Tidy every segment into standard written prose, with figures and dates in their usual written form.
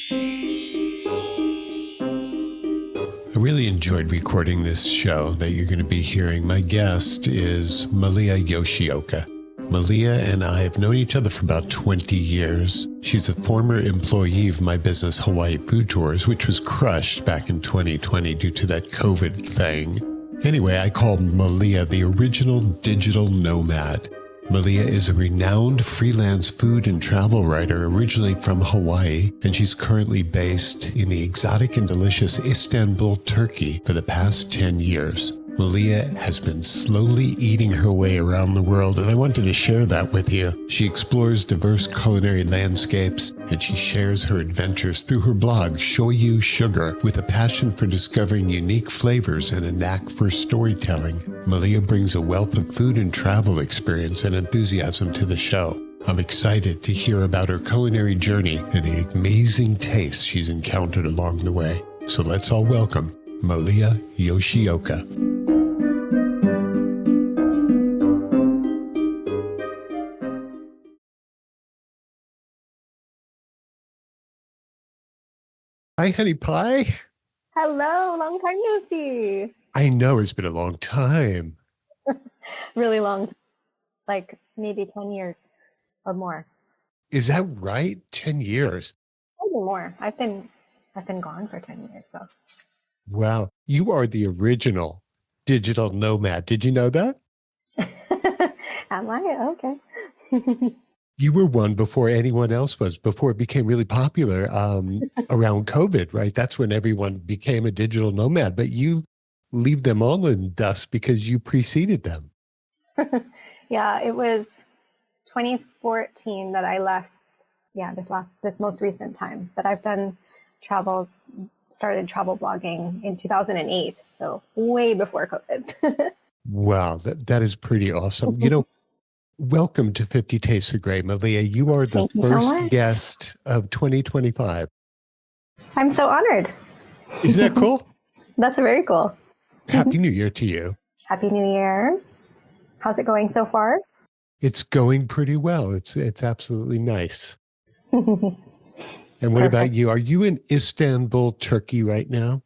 I really enjoyed recording this show that you're going to be hearing. My guest is Malia Yoshioka. Malia and I have known each other for about 20 years. She's a former employee of my business, Hawaii Food Tours, which was crushed back in 2020 due to that COVID thing. Anyway, I call Malia the original digital nomad. Malia is a renowned freelance food and travel writer originally from Hawaii, and she's currently based in the exotic and delicious Istanbul, Turkey for the past 10 years. Malia has been slowly eating her way around the world, and I wanted to share that with you. She explores diverse culinary landscapes, and she shares her adventures through her blog, Shoyu Sugar, with a passion for discovering unique flavors and a knack for storytelling. Malia brings a wealth of food and travel experience and enthusiasm to the show. I'm excited to hear about her culinary journey and the amazing tastes she's encountered along the way. So let's all welcome Malia Yoshioka. Hi, honey pie. Hello, long time no see. I know it's been a long time. Really long, like maybe 10 years or more. Is that right? 10 years. Maybe more. I've been gone for 10 years, so. Wow. You are the original digital nomad. Did you know that? Am I? Okay. You were one before anyone else was, before it became really popular around COVID, right? That's when everyone became a digital nomad, but you leave them all in dust because you preceded them. Yeah, it was 2014 that I left. Yeah, this most recent time. But I've started travel blogging in 2008, so way before COVID. Wow, that is pretty awesome. You know, welcome to 50 Tastes of Grey, Malia. You are the first guest of 2025. I'm so honored. Isn't that cool? That's very cool. Happy New Year to you. Happy New Year. How's it going so far? It's going pretty well. It's absolutely nice. And what about you? Are you in Istanbul, Turkey right now?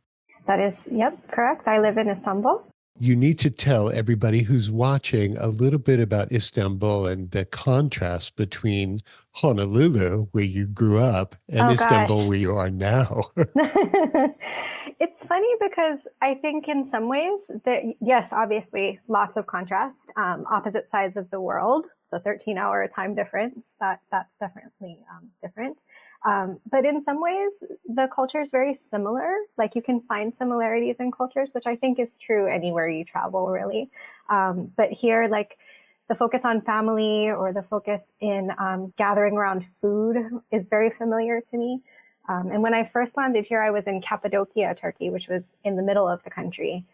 That is, yep, correct. I live in Istanbul. You need to tell everybody who's watching a little bit about Istanbul and the contrast between Honolulu, where you grew up, and Istanbul, where you are now. It's funny because I think in some ways that, yes, obviously lots of contrast, opposite sides of the world. So 13-hour time difference, that's definitely different. But in some ways, the culture is very similar. Like you can find similarities in cultures, which I think is true anywhere you travel, really. But here, like the focus on family or the focus in gathering around food is very familiar to me. And when I first landed here, I was in Cappadocia, Turkey, which was in the middle of the country,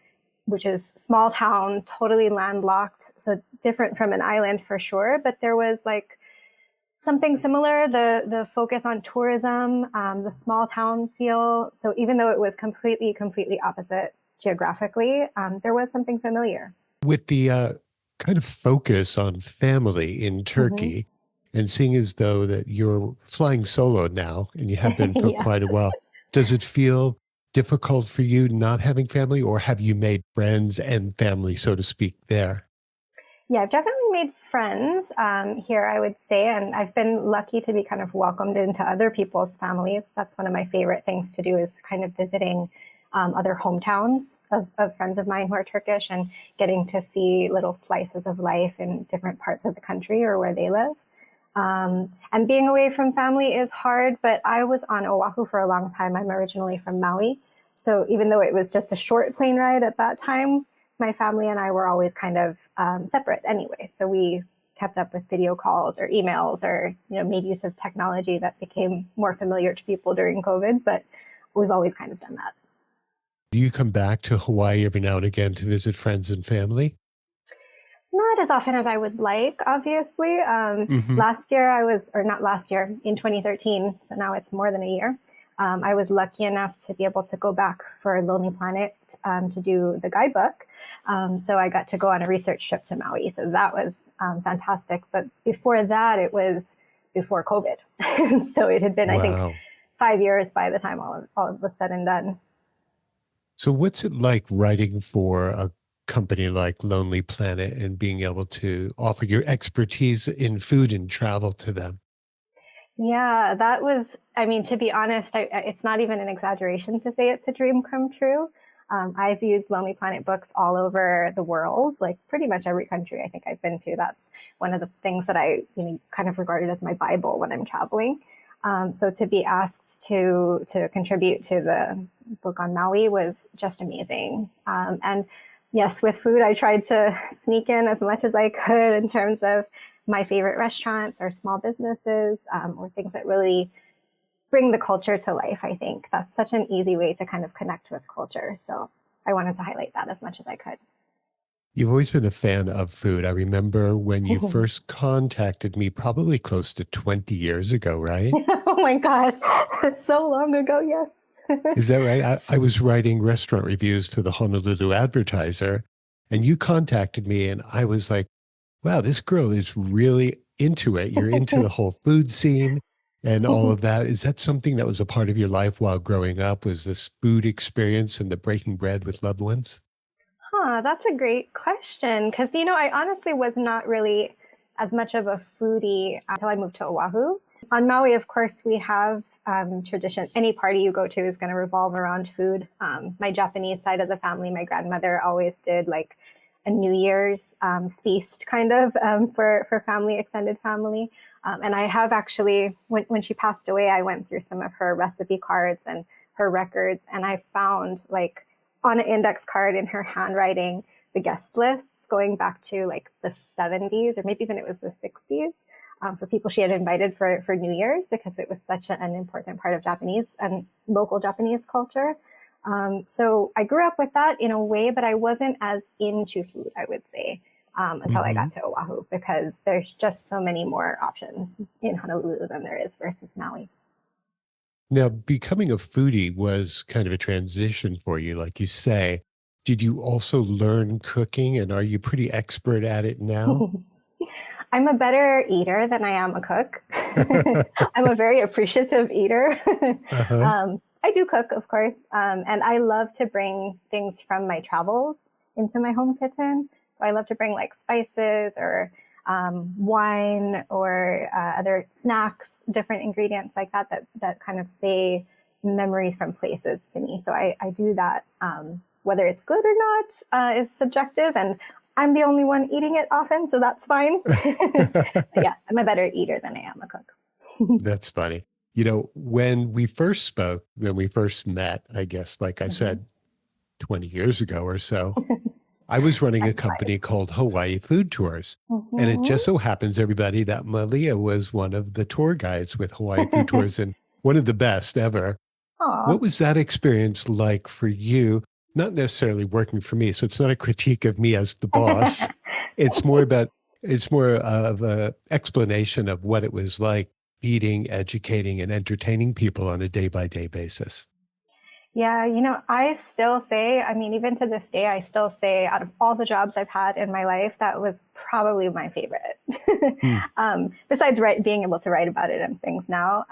which is small town, totally landlocked. So different from an island for sure. But there was like something similar, the focus on tourism, the small town feel. So even though it was completely opposite geographically, there was something familiar. With the kind of focus on family in Turkey, and seeing as though that you're flying solo now, and you have been for quite a while, does it feel difficult for you not having family, or have you made friends and family, so to speak, there? Yeah, I've definitely made friends here, I would say, and I've been lucky to be kind of welcomed into other people's families. That's one of my favorite things to do, is kind of visiting other hometowns of friends of mine who are Turkish and getting to see little slices of life in different parts of the country or where they live. And being away from family is hard, but I was on Oahu for a long time. I'm originally from Maui. So even though it was just a short plane ride at that time, my family and I were always kind of separate anyway. So we kept up with video calls or emails, or made use of technology that became more familiar to people during COVID, but we've always kind of done that. Do you come back to Hawaii every now and again to visit friends and family? Not as often as I would like, obviously. Last year in 2013, so now it's more than a year, I was lucky enough to be able to go back for Lonely Planet to do the guidebook. So I got to go on a research trip to Maui. So that was fantastic. But before that, it was before COVID. So it had been, I think, 5 years by the time all of was said and done. So what's it like writing for a company like Lonely Planet and being able to offer your expertise in food and travel to them? Yeah, that was, I mean, to be honest, it's not even an exaggeration to say it's a dream come true. I've used Lonely Planet books all over the world, like pretty much every country I think I've been to. That's one of the things that I, kind of regarded as my Bible when I'm traveling. So to be asked to contribute to the book on Maui was just amazing. And yes, with food, I tried to sneak in as much as I could in terms of my favorite restaurants or small businesses, or things that really bring the culture to life. I think that's such an easy way to kind of connect with culture. So I wanted to highlight that as much as I could. You've always been a fan of food. I remember when you first contacted me, probably close to 20 years ago, right? Oh my God. It's so long ago. Yes. Is that right? I was writing restaurant reviews for the Honolulu Advertiser, and you contacted me, and I was like, wow, this girl is really into it. You're into the whole food scene and all of that. Is that something that was a part of your life while growing up? Was this food experience and the breaking bread with loved ones? Huh, that's a great question. Because, I honestly was not really as much of a foodie until I moved to Oahu. On Maui, of course, we have tradition. Any party you go to is going to revolve around food. My Japanese side of the family, my grandmother always did like a New Year's feast kind of for family, extended family. And I have actually, when she passed away, I went through some of her recipe cards and her records, and I found like on an index card in her handwriting the guest lists going back to like the 70s or maybe even it was the 60s, for people she had invited for New Year's, because it was such an important part of Japanese and local Japanese culture. So I grew up with that in a way, but I wasn't as into food, I would say, until I Hmm. got to Oahu, because there's just so many more options in Honolulu than there is versus Maui. Now, becoming a foodie was kind of a transition for you, like you say. Did you also learn cooking, and are you pretty expert at it now? I'm a better eater than I am a cook. I'm a very appreciative eater. Uh-huh. I do cook, of course, and I love to bring things from my travels into my home kitchen. So I love to bring like spices or wine or other snacks, different ingredients like that kind of say memories from places to me. So I do that. Whether it's good or not is subjective, and I'm the only one eating it often, so that's fine. But yeah, I'm a better eater than I am a cook. That's funny. When we first spoke, when we first met, I guess, like I Mhm. said, 20 years ago or so, I was running a Time flies. company called Hawaii Food Tours. And it Mhm. just so happens, everybody, that Malia was one of the tour guides with Hawaii Food Tours and one of the best ever. Aw. What was that experience like for you? Not necessarily working for me. So it's not a critique of me as the boss. It's more about, it's more of a explanation of what it was like feeding, educating, and entertaining people on a day by day basis. Yeah, I still say, I mean, even to this day, I still say out of all the jobs I've had in my life, that was probably my favorite. Hmm. Besides being able to write about it and things now,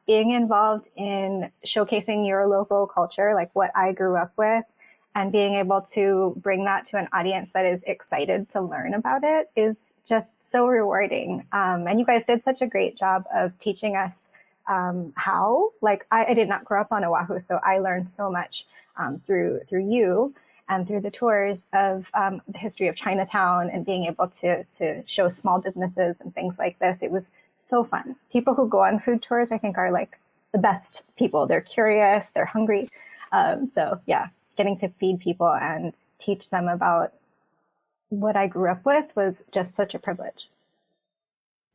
being involved in showcasing your local culture, like what I grew up with, and being able to bring that to an audience that is excited to learn about it is just so rewarding. And you guys did such a great job of teaching us how. Like I did not grow up on Oahu, so I learned so much through you and through the tours of the history of Chinatown and being able to show small businesses and things like this. It was so fun. People who go on food tours, I think, are like the best people. They're curious, they're hungry. So yeah, getting to feed people and teach them about what I grew up with was just such a privilege.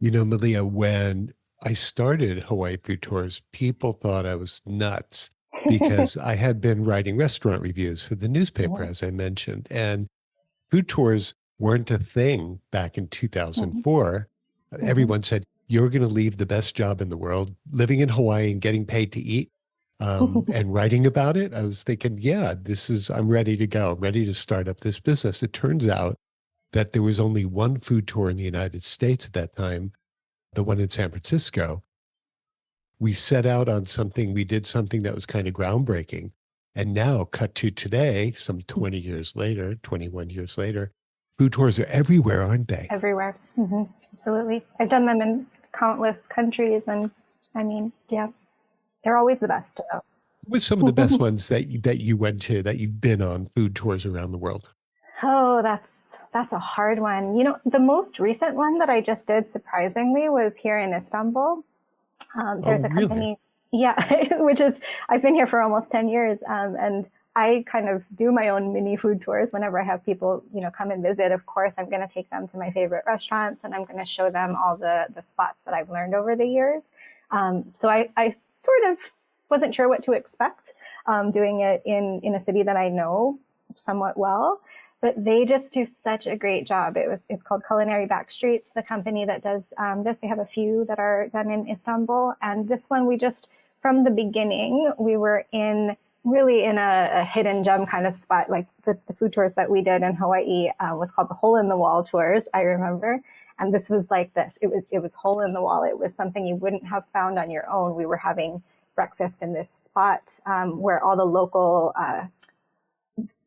Malia, when I started Hawaii Food Tours, people thought I was nuts because I had been writing restaurant reviews for the newspaper, as I mentioned. And food tours weren't a thing back in Mhm. 2004. Mhm. Everyone said, you're going to leave the best job in the world, living in Hawaii and getting paid to eat, and writing about it. I was thinking, yeah, I'm ready to go. I'm ready to start up this business. It turns out that there was only one food tour in the United States at that time, the one in San Francisco. we set out on something, we did something that was kind of groundbreaking. And now, cut to today, some 20 years later, 21 years later, food tours are everywhere, aren't they? Everywhere. Absolutely. I've done them in countless countries. And I mean, yeah, they're always the best. What were some of the best ones that you went to, that you've been on food tours around the world? Oh, that's a hard one. You know, the most recent one that I just did, surprisingly, was here in Istanbul. Oh, There's a really? company, yeah, which is, I've been here for almost 10 years. And I kind of do my own mini food tours whenever I have people, come and visit. Of course, I'm going to take them to my favorite restaurants and I'm going to show them all the spots that I've learned over the years. So I sort of wasn't sure what to expect doing it in a city that I know somewhat well. But they just do such a great job. It's called Culinary Backstreets, the company that does this. They have a few that are done in Istanbul. And this one, we just, from the beginning, we were really in a hidden gem kind of spot. Like the food tours that we did in Hawaii was called the Hole in the Wall tours, I remember. And this was like this. It was hole in the wall. It was something you wouldn't have found on your own. We were having breakfast in this spot where all the local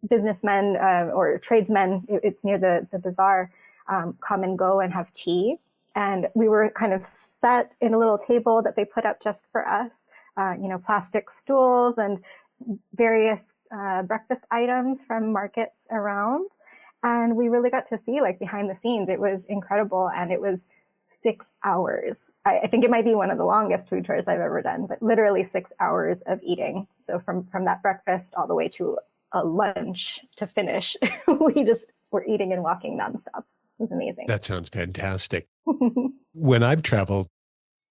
businessmen or tradesmen, it's near the bazaar, come and go and have tea. And we were kind of set in a little table that they put up just for us, plastic stools and various breakfast items from markets around. And we really got to see like behind the scenes. It was incredible. And it was 6 hours. I think it might be one of the longest food tours I've ever done, but literally 6 hours of eating. So from that breakfast all the way to a lunch to finish, we just were eating and walking nonstop. It was amazing. That sounds fantastic. When I've traveled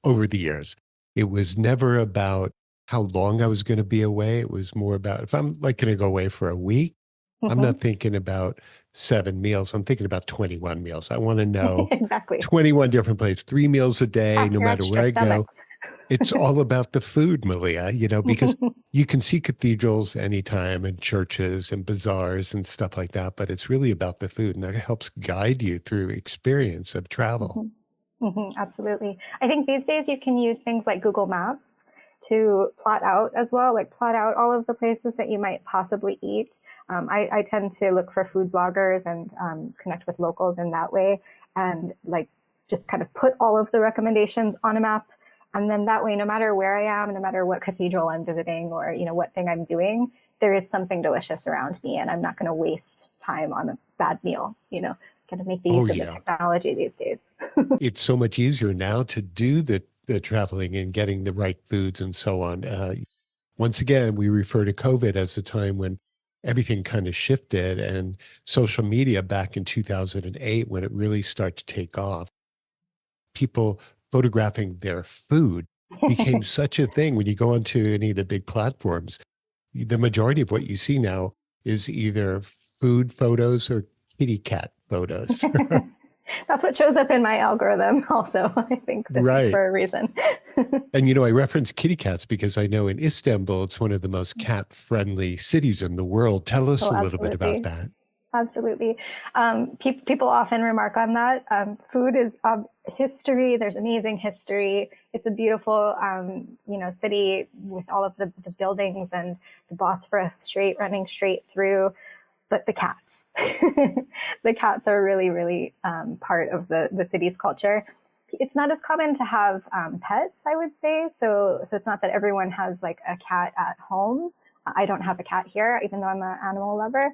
over the years, it was never about how long I was going to be away. It was more about, if I'm like going to go away for a week, I'm not thinking about 7 meals. I'm thinking about 21 meals. I want to know Exactly. 21 different places, 3 meals a day, Pack no your matter where extra I stomach. go. It's all about the food, Malia, because you can see cathedrals anytime and churches and bazaars and stuff like that, but it's really about the food, and that helps guide you through experience of travel. Absolutely. I think these days you can use things like Google Maps to plot out as well, like plot out all of the places that you might possibly eat. I tend to look for food bloggers and connect with locals in that way, and like just kind of put all of the recommendations on a map. And then that way, no matter where I am, no matter what cathedral I'm visiting or, what thing I'm doing, there is something delicious around me and I'm not going to waste time on a bad meal, Got to make the Oh, use of the yeah. technology these days. It's so much easier now to do the traveling and getting the right foods and so on. Once again, we refer to COVID as a time when everything kind of shifted, and social media back in 2008, when it really started to take off, people photographing their food became such a thing. When you go onto any of the big platforms, the majority of what you see now is either food photos or kitty cat photos. That's what shows up in my algorithm also. I think this is Right. for a reason. And, I reference kitty cats because I know in Istanbul, it's one of the most cat-friendly cities in the world. Tell us Oh, a little bit about absolutely. that. Absolutely. People often remark on that. Food is history. There's amazing history. It's a beautiful, city with all of the buildings and the Bosphorus running straight through. But the cats, the cats are really, really part of the city's culture. It's not as common to have pets, I would say. So it's not that everyone has like a cat at home. I don't have a cat here, even though I'm an animal lover,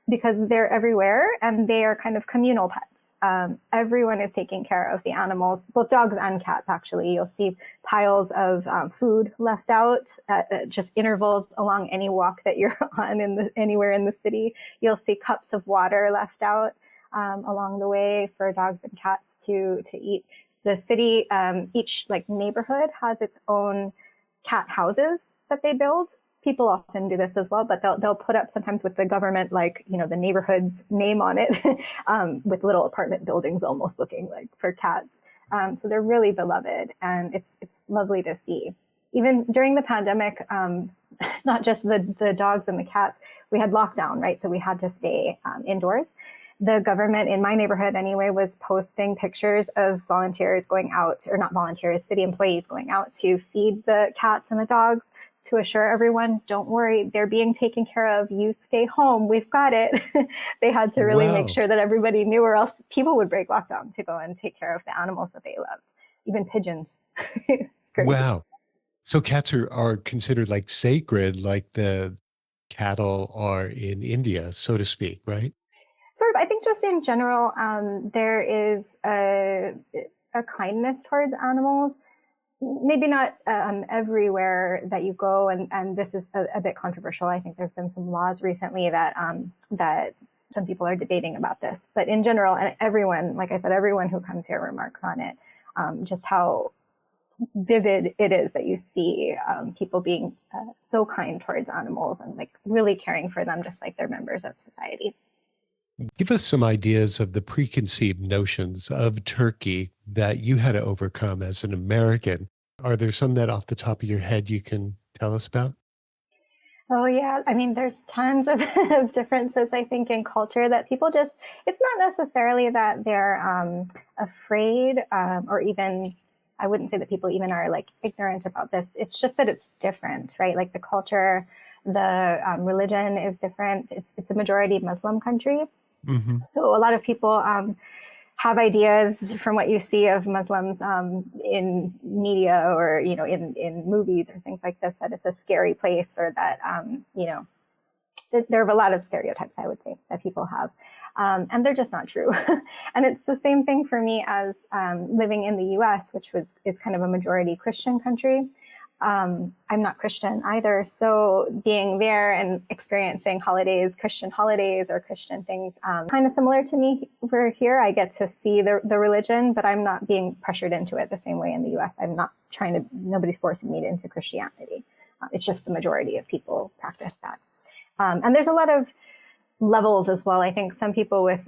because they're everywhere and they are kind of communal pets. Everyone is taking care of the animals, both dogs and cats, actually. You'll see piles of food left out at just intervals along any walk that you're on anywhere in the city. You'll see cups of water left out along the way for dogs and cats to eat. The city, each like neighborhood has its own cat houses that they build. People often do this as well, but they'll put up sometimes with the government, like, the neighborhood's name on it, with little apartment buildings almost looking like for cats. So they're really beloved, and it's lovely to see. Even during the pandemic, not just the dogs and the cats, we had lockdown, right? So we had to stay indoors. the government in my neighborhood anyway was posting pictures of volunteers going out, or not volunteers, city employees going out to feed the cats and the dogs to assure everyone, don't worry, they're being taken care of. You stay home. We've got it. They had to really make sure that everybody knew, or else people would break lockdown to go and take care of the animals that they loved, even pigeons. Wow. So cats are considered like sacred, like the cattle are in India, so to speak, right? Sort of, I think just in general, there is a kindness towards animals. Maybe not everywhere that you go, and this is a bit controversial. I think there have been some laws recently that that some people are debating about this. But in general, and everyone, like I said, everyone who comes here remarks on it, just how vivid it is that you see people being so kind towards animals and like really caring for them, just like they're members of society. Give us some ideas of the preconceived notions of Turkey that you had to overcome as an American. Are there some that off the top of your head you can tell us about? Oh, yeah. I mean, there's tons of differences, I think, in culture that people just, it's not necessarily that they're afraid or even, I wouldn't say that people even are like ignorant about this. It's just that it's different, right? Like the culture, the religion is different. It's a majority Muslim country. Mm-hmm. So a lot of people have ideas from what you see of Muslims in media or, you know, in movies or things like this, that it's a scary place, or that, you know, there are a lot of stereotypes, I would say, that people have. And they're just not true. And it's the same thing for me as living in the US, which is kind of a majority Christian country. I'm not Christian either. So being there and experiencing holidays, Christian holidays or Christian things, kind of similar to me over here. I get to see the religion, but I'm not being pressured into it the same way in the US. I'm not nobody's forcing me into Christianity. It's just the majority of people practice that. And there's a lot of levels as well. I think some people with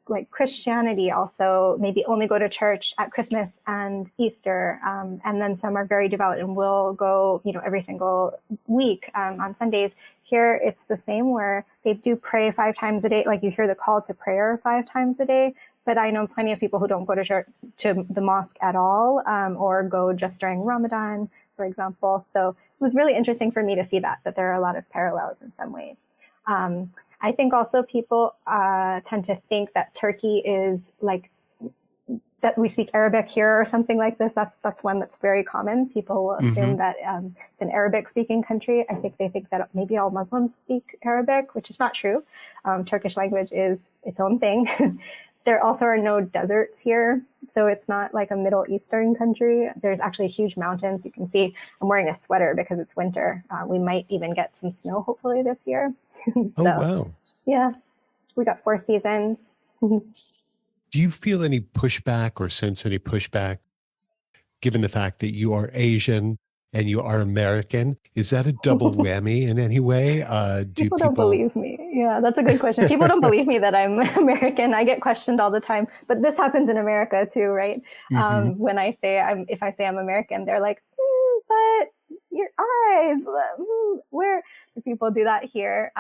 like Christianity also maybe only go to church at Christmas and Easter. And then some are very devout and will go, you know, every single week on Sundays. Here, it's the same, where they do pray 5 times a day. Like you hear the call to prayer 5 times a day. But I know plenty of people who don't go to church, to the mosque at all, or go just during Ramadan, for example. So it was really interesting for me to see that there are a lot of parallels in some ways. I think also people tend to think that Turkey is like, that we speak Arabic here or something like this. That's one that's very common. People will assume that it's an Arabic speaking country. I think they think that maybe all Muslims speak Arabic, which is not true. Turkish language is its own thing. There also are no deserts here. So it's not like a Middle Eastern country. There's actually huge mountains. You can see I'm wearing a sweater because it's winter. We might even get some snow hopefully this year. So, oh, wow. Yeah, we got 4 seasons. Do you feel any pushback or sense any pushback given the fact that you are Asian and you are American? Is that a double whammy in any way? People don't believe me. Yeah, that's a good question. People don't believe me that I'm American. I get questioned all the time, but this happens in America too, right? When if I say I'm American, they're like, but your eyes, where do people do that here?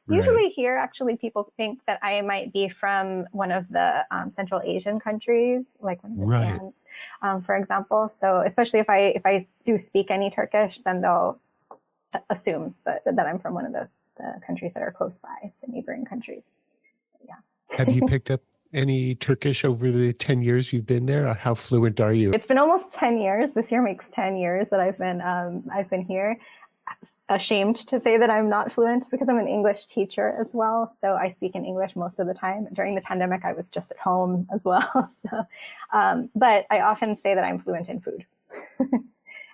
Usually here, actually, people think that I might be from one of the Central Asian countries, like one of the stands, for example. So especially if I do speak any Turkish, then they'll assume that I'm from one of the countries that are close by, the neighboring countries. Yeah. Have you picked up any Turkish over the 10 years you've been there? How fluent are you? It's been almost 10 years. This year makes 10 years that I've been here. Ashamed to say that I'm not fluent because I'm an English teacher as well. So I speak in English most of the time. During the pandemic, I was just at home as well. So, but I often say that I'm fluent in food.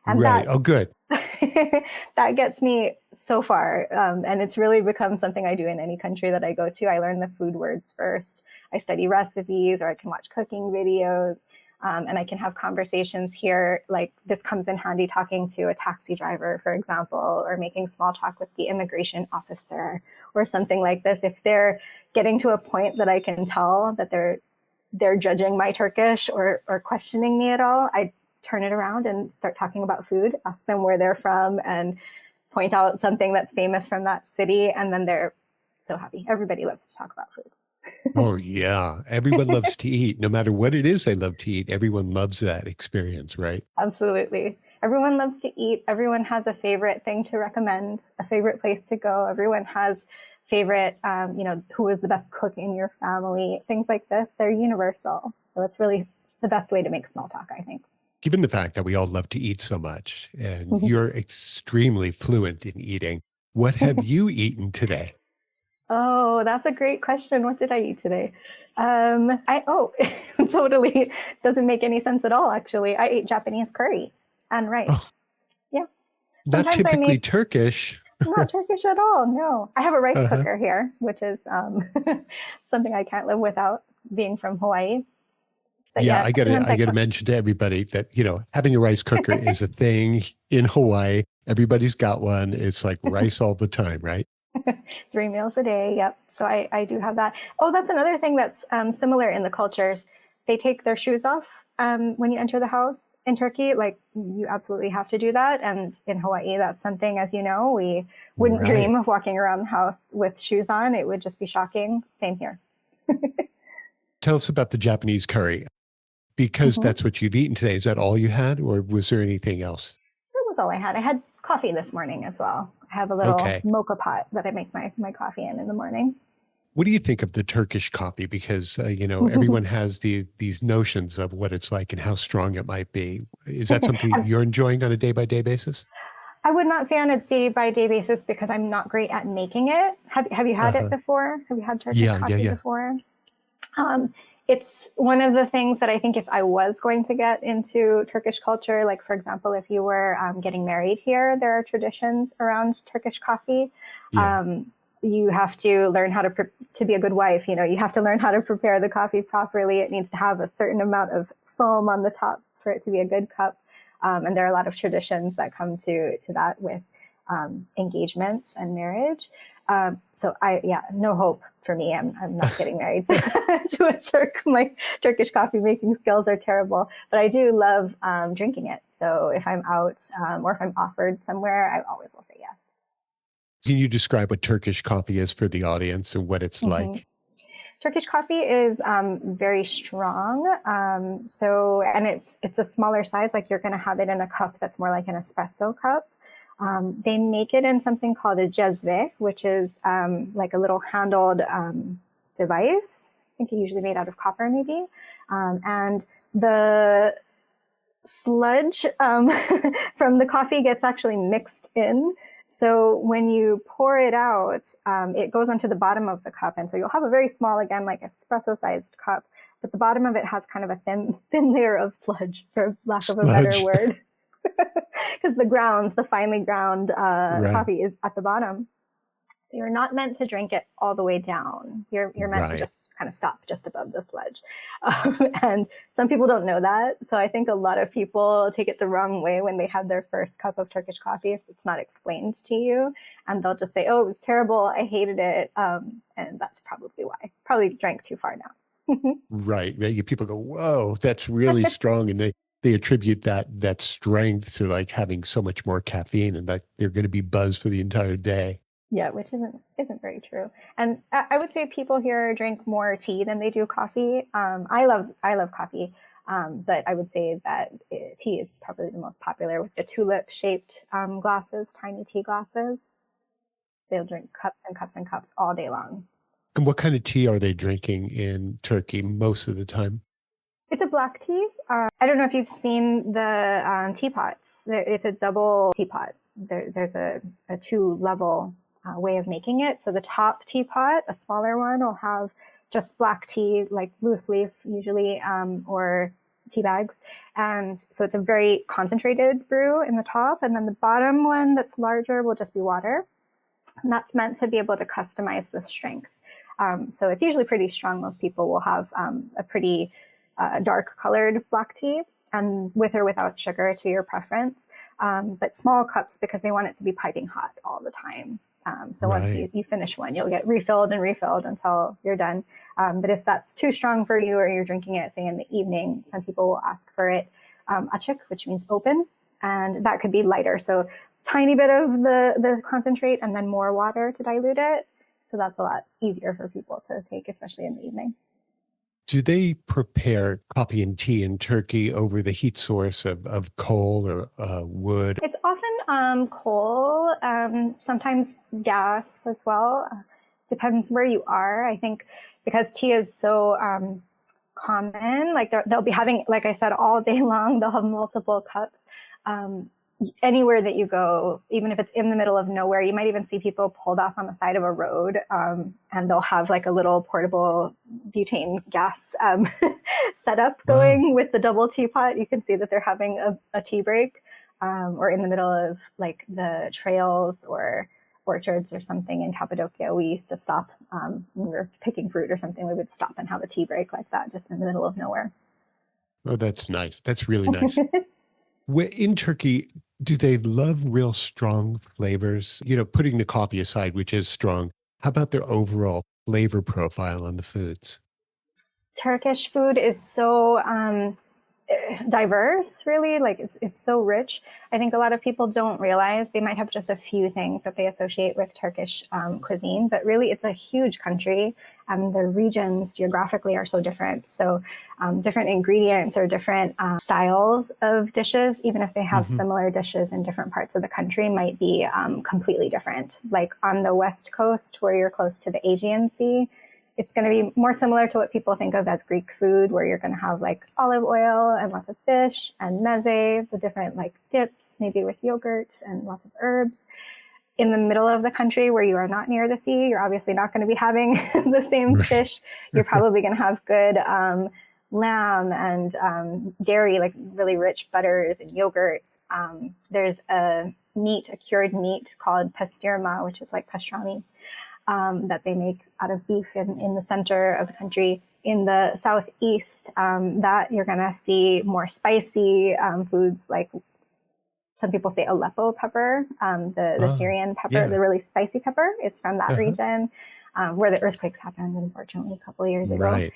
And Oh, good. That gets me so far. And it's really become something I do in any country that I go to. I learn the food words first. I study recipes, or I can watch cooking videos. And I can have conversations here. Like this comes in handy talking to a taxi driver, for example, or making small talk with the immigration officer or something like this. If they're getting to a point that I can tell that they're judging my Turkish or questioning me at all, I turn it around and start talking about food, ask them where they're from and point out something that's famous from that city. And then they're so happy. Everybody loves to talk about food. Oh, yeah. Everyone loves to eat. No matter what it is they love to eat, everyone loves that experience, right? Absolutely. Everyone loves to eat. Everyone has a favorite thing to recommend, a favorite place to go. Everyone has favorite, who is the best cook in your family, things like this. They're universal. So it's really the best way to make small talk, I think. Given the fact that we all love to eat so much and you're extremely fluent in eating, what have you eaten today? Oh, that's a great question. What did I eat today? Totally doesn't make any sense at all, actually. I ate Japanese curry and rice. Oh, Yeah. not Sometimes I typically make Turkish. not Turkish at all. No, I have a rice Uh-huh. cooker here, which is something I can't live without being from Hawaii. But Yeah, yeah, I gotta sometimes I I gotta cook. mention to everybody that, having a rice cooker is a thing in Hawaii. Everybody's got one. It's like rice all the time, right? 3 meals a day. Yep. So I do have that. Oh, that's another thing that's similar in the cultures. They take their shoes off when you enter the house in Turkey. Like you absolutely have to do that. And in Hawaii, that's something, as you know, we wouldn't Right. dream of walking around the house with shoes on. It would just be shocking. Same here. Tell us about the Japanese curry because Mm-hmm. that's what you've eaten today. Is that all you had, or was there anything else? That was all I had. I had coffee this morning as well. I have a little Okay. mocha pot that I make my coffee in the morning. What do you think of the Turkish coffee? Because everyone has these notions of what it's like and how strong it might be. Is that something you're enjoying on a day by day basis? I would not say on a day by day basis because I'm not great at making it. Have you had it Uh-huh. before? Have you had Turkish Yeah, yeah, coffee yeah. before? Um, it's one of the things that I think if I was going to get into Turkish culture, like for example, if you were getting married here, there are traditions around Turkish coffee. Yeah. Um, you have to learn how to be a good wife. You have to learn how to prepare the coffee properly. It needs to have a certain amount of foam on the top for it to be a good cup. And there are a lot of traditions that come to that with engagements and marriage. No hope for me. I'm not getting married to, to a Turk. My Turkish coffee making skills are terrible, but I do love drinking it. So if I'm out or if I'm offered somewhere, I always will say yes. Can you describe what Turkish coffee is for the audience and what it's Mm-hmm. like? Turkish coffee is very strong. And it's a smaller size. Like you're going to have it in a cup that's more like an espresso cup. They make it in something called a jezve, which is like a little handled device. I think it's usually made out of copper, maybe. And the sludge from the coffee gets actually mixed in. So when you pour it out, it goes onto the bottom of the cup. And so you'll have a very small, again, like espresso sized cup, but the bottom of it has kind of a thin layer of sludge, for lack of a better Sludge. word. Because the finely ground Right. coffee is at the bottom. So you're not meant to drink it all the way down. You're meant to Right. just kind of stop just above the sludge. And some people don't know that. So I think a lot of people take it the wrong way when they have their first cup of Turkish coffee if it's not explained to you. And they'll just say, oh, it was terrible. I hated it. And that's probably why. Probably drank too far now. Right. Yeah, people go, whoa, that's really strong. And they attribute that strength to like having so much more caffeine and that they're going to be buzzed for the entire day. Yeah, which isn't very true. And I would say people here drink more tea than they do coffee. I love coffee, but I would say that tea is probably the most popular with the tulip shaped glasses, tiny tea glasses. They'll drink cups and cups and cups all day long. And what kind of tea are they drinking in Turkey most of the time? It's a black tea. I don't know if you've seen the teapots. It's a double teapot. There's a two level way of making it. So the top teapot, a smaller one, will have just black tea, like loose leaf usually, or tea bags. And so it's a very concentrated brew in the top. And then the bottom one that's larger will just be water. And that's meant to be able to customize the strength. So it's usually pretty strong. Most people will have a pretty dark colored black tea, and with or without sugar to your preference. But small cups because they want it to be piping hot all the time. So once Right. you finish one, you'll get refilled and refilled until you're done. But if that's too strong for you or you're drinking it, say in the evening, some people will ask for it açık, which means open, and that could be lighter. So tiny bit of the concentrate and then more water to dilute it. So that's a lot easier for people to take, especially in the evening. Do they prepare coffee and tea in Turkey over the heat source of coal or wood? It's often coal, sometimes gas as well. Depends where you are. I think because tea is so common, like they'll be having, like I said, all day long, they'll have multiple cups. Anywhere that you go, even if it's in the middle of nowhere, you might even see people pulled off on the side of a road, and they'll have like a little portable butane gas setup going with the double teapot. You can see that they're having a tea break, or in the middle of like the trails or orchards or something in Cappadocia. We used to stop when we were picking fruit or something. We would stop and have a tea break like that, just in the middle of nowhere. Oh, that's nice. That's really nice. In Turkey, do they love real strong flavors? Putting the coffee aside, which is strong, how about their overall flavor profile on the foods? Turkish food is so diverse, really. Like it's so rich. I think a lot of people don't realize they might have just a few things that they associate with Turkish cuisine, but really it's a huge country, and the regions geographically are so different. So different ingredients or different styles of dishes, even if they have similar dishes in different parts of the country, might be completely different. Like on the West Coast, where you're close to the Aegean Sea, it's going to be more similar to what people think of as Greek food, where you're going to have like olive oil and lots of fish and meze, the different like dips, maybe with yogurt and lots of herbs. In the middle of the country, where you are not near the sea, you're obviously not going to be having the same fish. You're probably going to have good lamb and dairy, like really rich butters and yogurts. There's a cured meat called pastirma, which is like pastrami, that they make out of beef in the center of the country. In the southeast, that you're going to see more spicy foods, like some people say Aleppo pepper, the Syrian pepper, the really spicy pepper is from that region, where the earthquakes happened, unfortunately, a couple of years ago.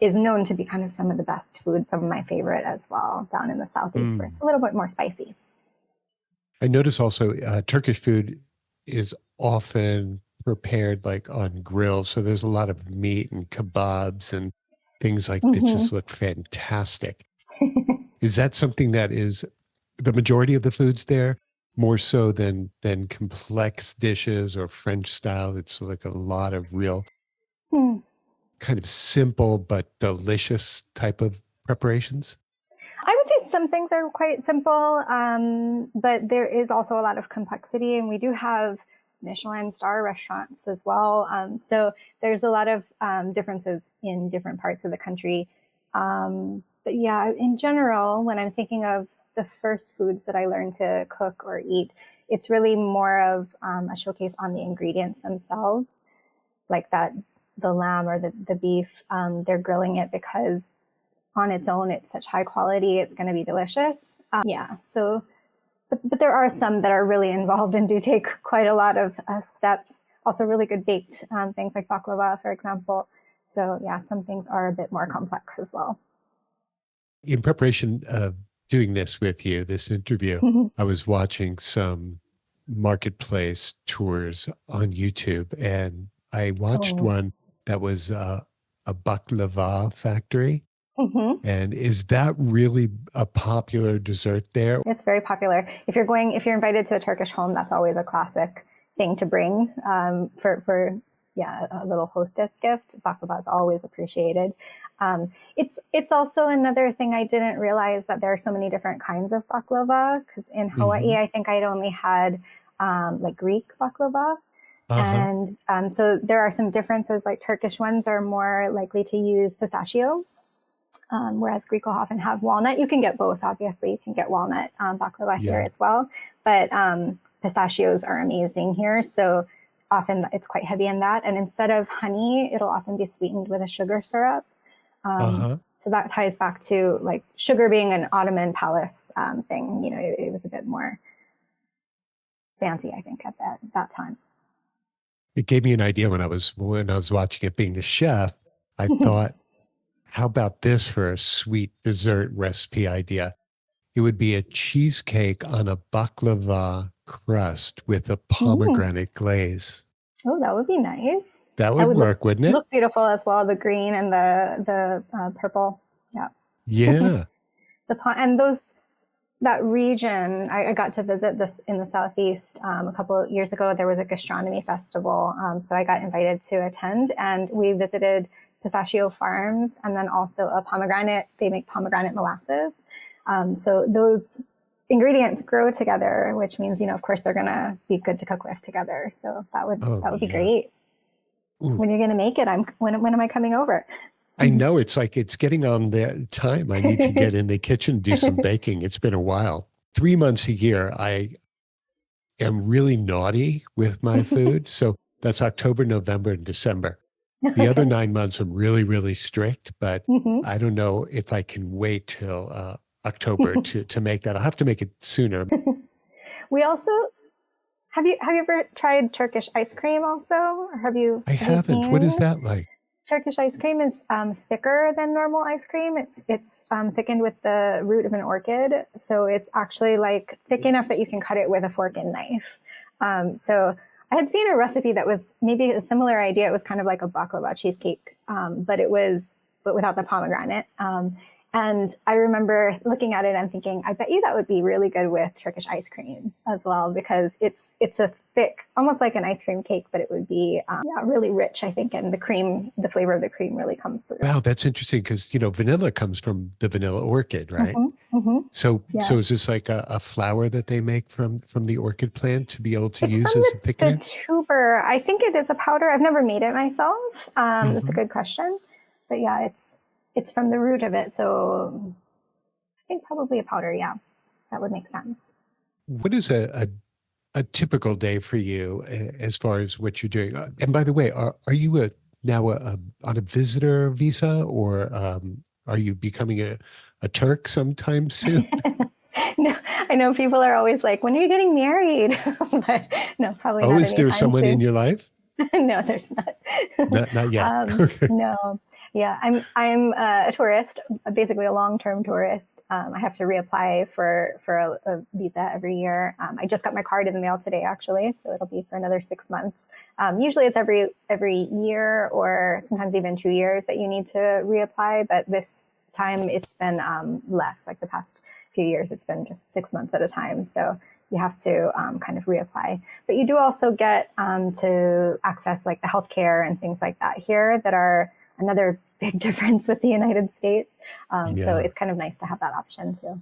Is known to be kind of some of the best food, some of my favorite as well, down in the southeast, where it's a little bit more spicy. I notice also Turkish food is often prepared like on grills. So there's a lot of meat and kebabs and things like that just look fantastic. Is that something that is the majority of the foods there, more so than complex dishes or French style? It's like a lot of real kind of simple but delicious type of preparations? I would say some things are quite simple, but there is also a lot of complexity, and we do have Michelin star restaurants as well. So there's a lot of differences in different parts of the country. But yeah, in general, when I'm thinking of the first foods that I learned to cook or eat, it's really more of a showcase on the ingredients themselves, like the lamb or the beef. They're grilling it because on its own, it's such high quality, it's going to be delicious. But there are some that are really involved and do take quite a lot of steps. Also really good baked things like baklava, for example. So yeah, some things are a bit more complex as well. In preparation of doing this with you, this interview, I was watching some marketplace tours on YouTube, and I watched one that was a baklava factory. And is that really a popular dessert there? It's very popular. If you're invited to a Turkish home, that's always a classic thing to bring for a little hostess gift. Baklava is always appreciated. It's also another thing I didn't realize, that there are so many different kinds of baklava, because in Hawaii, I think I'd only had like Greek baklava. And so there are some differences, like Turkish ones are more likely to use pistachio, whereas Greek will often have walnut. You can get both, obviously. You can get walnut baklava here as well. But pistachios are amazing here. So often it's quite heavy in that. And instead of honey, it'll often be sweetened with a sugar syrup. So that ties back to like sugar being an Ottoman palace thing. You know, it was a bit more fancy, I think, at that time. It gave me an idea when I was watching it. Being the chef, I thought, how about this for a sweet dessert recipe idea? It would be a cheesecake on a baklava crust with a pomegranate glaze. Oh, that would be nice. That That would would work, wouldn't it? look beautiful as well. The green and the purple. Yeah. Yeah. The pond and those that region. I got to visit this in the southeast a couple of years ago. There was a gastronomy festival, so I got invited to attend, and we visited pistachio farms, and then also a pomegranate. They make pomegranate molasses. So those ingredients grow together, which means, of course, they're gonna be good to cook with together. So Oh, that would be yeah. great. Ooh. When you're gonna make it, when am I coming over? I know it's like it's getting on the time. I need to get in the kitchen, do some baking. It's been a while. 3 months a year, I am really naughty with my food. So that's October, November, and December. The other Okay. 9 months, I'm really, really strict, but Hmm. I don't know if I can wait till October to make that. I'll have to make it sooner. We also have you ever tried Turkish ice cream also, or I have you haven't. What is seen? that like? Turkish ice cream is thicker than normal ice cream. It's thickened with the root of an orchid, so it's actually like thick enough that you can cut it with a fork and knife. So I had seen a recipe that was maybe a similar idea. It was kind of like a baklava cheesecake, but without the pomegranate. And I remember looking at it and thinking, I bet you that would be really good with Turkish ice cream as well, because it's a thick, almost like an ice cream cake, but it would be really rich, I think, and the flavor of the cream really comes through. Wow, that's interesting because, vanilla comes from the vanilla orchid, right? Hmm. Hmm. So Yeah. is this like a flower that they make from the orchid plant to be able to It's from use as a the thickener? tuber. I think it is a powder. I've never made it myself. That's a Hmm. good question. But yeah, it's from the root of it. So I think probably a powder. Yeah, that would make sense. What is a typical day for you as far as what you're doing? And by the way, are you now on a visitor visa, or are you becoming a Turk sometime soon? No, I know people are always like, "When are you getting married?" But no, probably Oh, not is there anytime someone in soon. your life? No, there's not. Not yet. Okay. No, yeah, I'm a tourist, basically a long-term tourist. I have to reapply for a visa every year. I just got my card in the mail today, actually, so it'll be for another 6 months. Usually, it's every year or sometimes even 2 years that you need to reapply, but this time it's been less. Like the past few years, it's been just 6 months at a time. So you have to kind of reapply. But you do also get to access like the healthcare and things like that here that are another big difference with the United States. So Yeah. it's kind of nice to have that option too.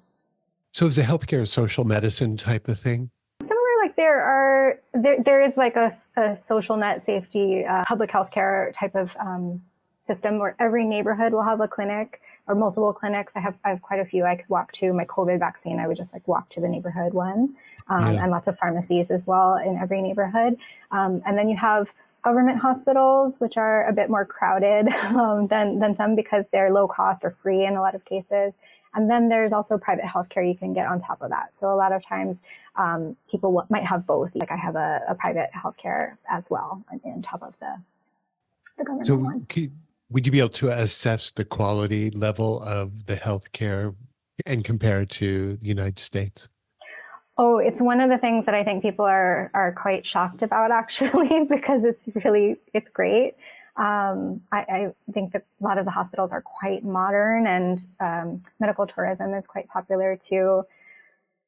So is the healthcare a social medicine type of thing? Similar, like there is like a social net safety, public healthcare type of system where every neighborhood will have a clinic or multiple clinics. I have quite a few I could walk to. My COVID vaccine, I would just like walk to the neighborhood one, Yeah. and lots of pharmacies as well in every neighborhood. And then you have government hospitals, which are a bit more crowded than some because they're low cost or free in a lot of cases. And then there's also private healthcare you can get on top of that. So a lot of times people might have both. Like I have a private healthcare as well on top of the government So one. would you be able to assess the quality level of the healthcare and compare it to the United States? Oh, it's one of the things that I think people are quite shocked about actually, because it's great. I think that a lot of the hospitals are quite modern, and medical tourism is quite popular too.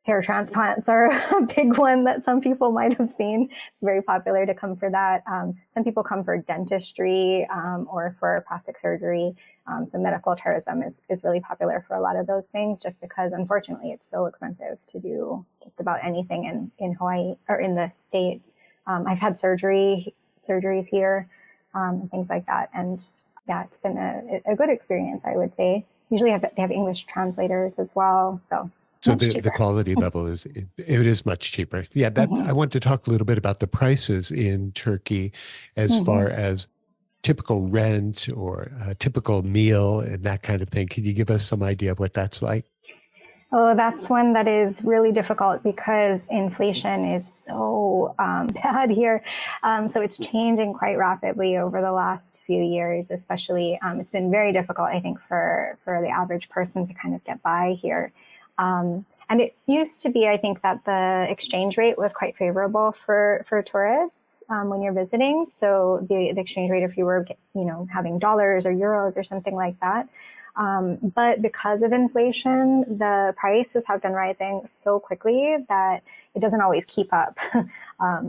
Hair transplants are a big one that some people might have seen. It's very popular to come for that. Some people come for dentistry or for plastic surgery. So medical tourism is really popular for a lot of those things, just because unfortunately it's so expensive to do just about anything in Hawaii or in the States. I've had surgeries here, things like that. And yeah, it's been a good experience, I would say. Usually they have English translators as well. So So much the cheaper. quality level it is much cheaper. Yeah, that Mm-hmm. I want to talk a little bit about the prices in Turkey as far Mm-hmm. as typical rent or a typical meal and that kind of thing. Can you give us some idea of what that's like? Oh, that's one that is really difficult because inflation is so bad here. So it's changing quite rapidly over the last few years, especially. It's been very difficult, I think, for the average person to kind of get by here. And it used to be, I think, that the exchange rate was quite favorable for tourists when you're visiting. So the exchange rate, if you were, having dollars or euros or something like that. But because of inflation, the prices have been rising so quickly that it doesn't always keep up.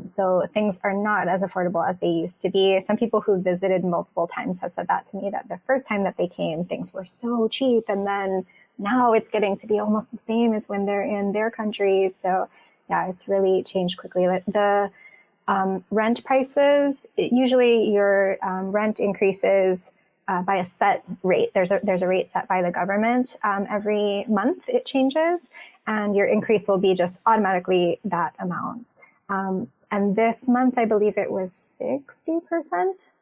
So things are not as affordable as they used to be. Some people who visited multiple times have said that to me, that the first time that they came, things were so cheap. And then now it's getting to be almost the same as when they're in their countries. So yeah, it's really changed quickly. The rent prices, usually your rent increases by a set rate. There's a rate set by the government. Every month it changes, and your increase will be just automatically that amount. And this month, I believe it was 60%.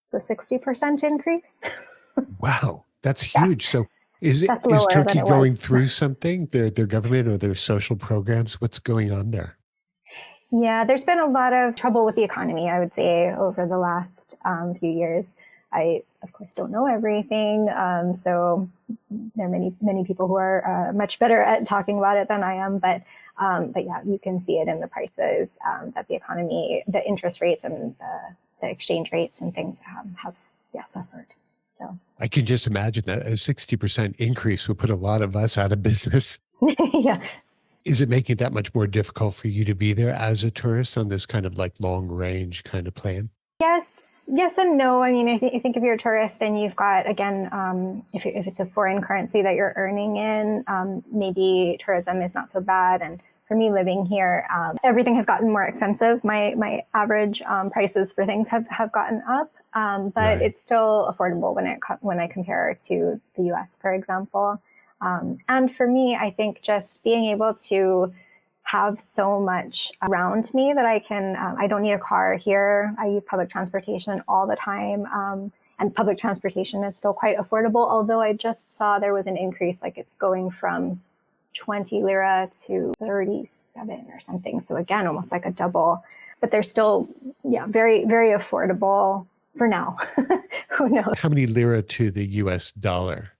So 60% increase. Wow, that's Yeah, huge. So is that's lower than Turkey it going was. through something, their government or their social programs? What's going on there? Yeah, there's been a lot of trouble with the economy, I would say, over the last few years. I, of course, don't know everything. So there are many people who are much better at talking about it than I am. But yeah, you can see it in the prices that the economy, the interest rates and the exchange rates and things have suffered. So I can just imagine that a 60% increase would put a lot of us out of business. yeah. Is it making it that much more difficult for you to be there as a tourist on this kind of like long range kind of plan? Yes and no. I mean, I think if you're a tourist and you've got, again, if it's a foreign currency that you're earning in, maybe tourism is not so bad. And for me living here, everything has gotten more expensive. My average prices for things have gotten up, but Right. it's still affordable when I compare it to the US, for example. And for me, I think just being able to have so much around me that I don't need a car here. I use public transportation all the time. And public transportation is still quite affordable, although I just saw there was an increase, like it's going from 20 lira to 37 or something. So again, almost like a double, but they're still, very, very affordable for now. Who knows? How many lira to the US dollar?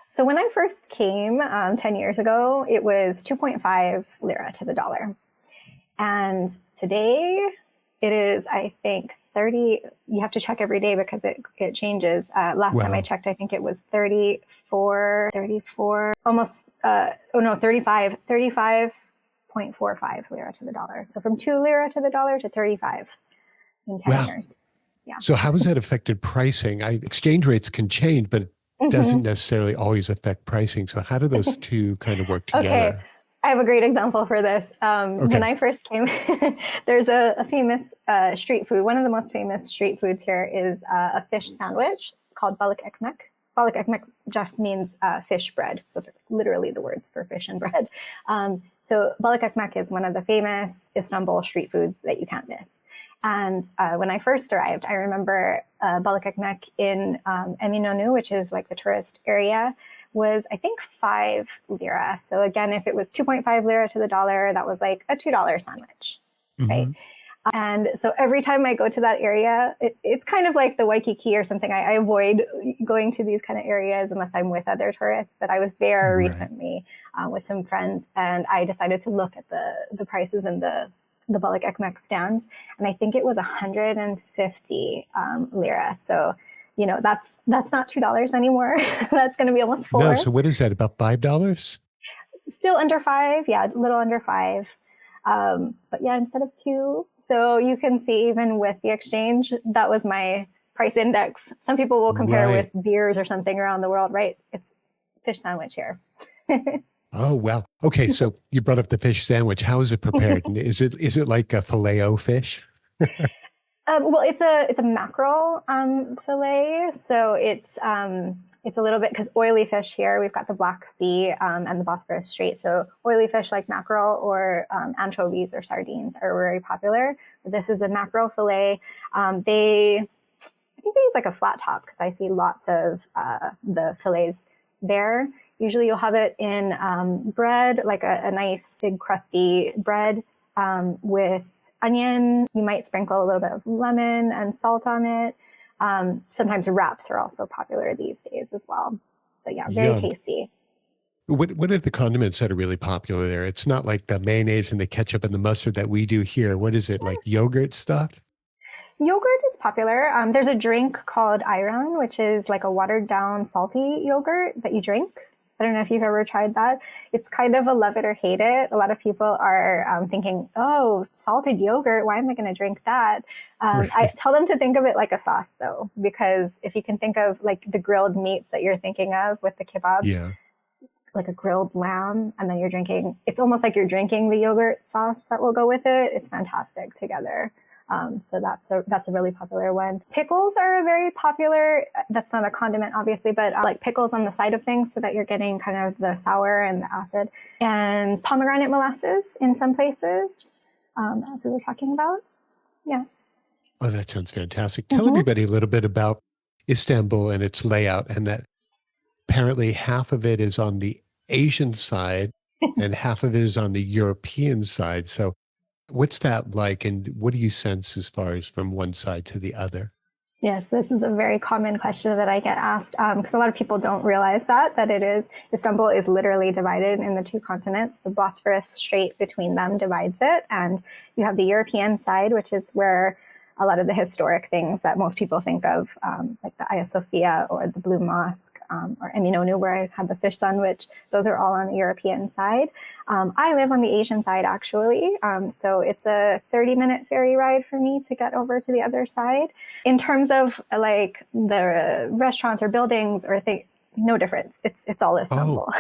So when I first came 10 years ago, it was 2.5 lira to the dollar. And today it is, I think, 30. You have to check every day because it changes. Last time I Well, checked, I think it was 34, almost, 35.45 lira to the dollar. So from 2 lira to the dollar to 35 in 10 well, years. Yeah. so how has that affected pricing? Exchange rates can change, but it doesn't Mhm. necessarily always affect pricing. So how do those two kind of work Okay, together? I have a great example for this. When Okay. I first came, there's a famous street food. One of the most famous street foods here is a fish sandwich called balık ekmek. Balık ekmek just means fish bread. Those are literally the words for fish and bread. So balık ekmek is one of the famous Istanbul street foods that you can't miss. And when I first arrived, I remember balık ekmek in Eminönü, which is like the tourist area, was I think 5 lira. So again, if it was 2.5 lira to the dollar, that was like a $2 sandwich, right? Hmm. And so every time I go to that area, it's kind of like the Waikiki or something. I avoid going to these kind of areas unless I'm with other tourists. But I was there Right. recently with some friends, and I decided to look at the prices in the balık ekmek stands, and I think it was 150 lira. So that's not $2 anymore. That's going to be almost No. 4. So what is that? About $5? Still under 5, yeah, a little under 5. But yeah, instead of 2. So you can see, even with the exchange, that was my price index. Some people will compare with Right. beers or something around the world, right? It's fish sandwich here. Oh, well. Okay. So you brought up the fish sandwich. How is it prepared? And is it like a filet-o fish? Well, it's a mackerel fillet, so it's a little bit, because oily fish here, we've got the Black Sea and the Bosphorus Strait, so oily fish like mackerel or anchovies or sardines are very popular. This is a mackerel fillet. I think they use like a flat top, because I see lots of the fillets there. Usually you'll have it in bread, like a nice big crusty bread with onion. You might sprinkle a little bit of lemon and salt on it. Sometimes wraps are also popular these days as well. But yeah, very Yum. tasty. What are the condiments that are really popular there? It's not like the mayonnaise and the ketchup and the mustard that we do here. What is it, like yogurt stuff? Yogurt is popular. There's a drink called ayran, which is like a watered down salty yogurt that you drink. I don't know if you've ever tried that. It's kind of a love it or hate it. A lot of people are thinking, oh, salted yogurt, why am I going to drink that? I tell them to think of it like a sauce, though, because if you can think of like the grilled meats that you're thinking of with the kebabs, Yeah. like a grilled lamb, and then you're drinking, it's almost like you're drinking the yogurt sauce that will go with it. It's fantastic together. So that's a really popular one. Pickles are a very popular, that's not a condiment obviously, but like pickles on the side of things so that you're getting kind of the sour and the acid. And pomegranate molasses in some places, as we were talking about. Yeah. Oh, that sounds fantastic. Tell everybody a little bit about Istanbul and its layout, and that apparently half of it is on the Asian side and half of it is on the European side. So what's that like, and what do you sense as far as from one side to the other? Yes, this is a very common question that I get asked because a lot of people don't realize that it is, Istanbul is literally divided in the two continents. The Bosphorus Strait between them divides it. And you have the European side, which is where a lot of the historic things that most people think of, like the Hagia Sophia or the Blue Mosque or Eminonu, where I had the fish sandwich, those are all on the European side. I live on the Asian side, actually. So it's a 30-minute ferry ride for me to get over to the other side. In terms of like the restaurants or buildings or things, no difference. It's all Istanbul.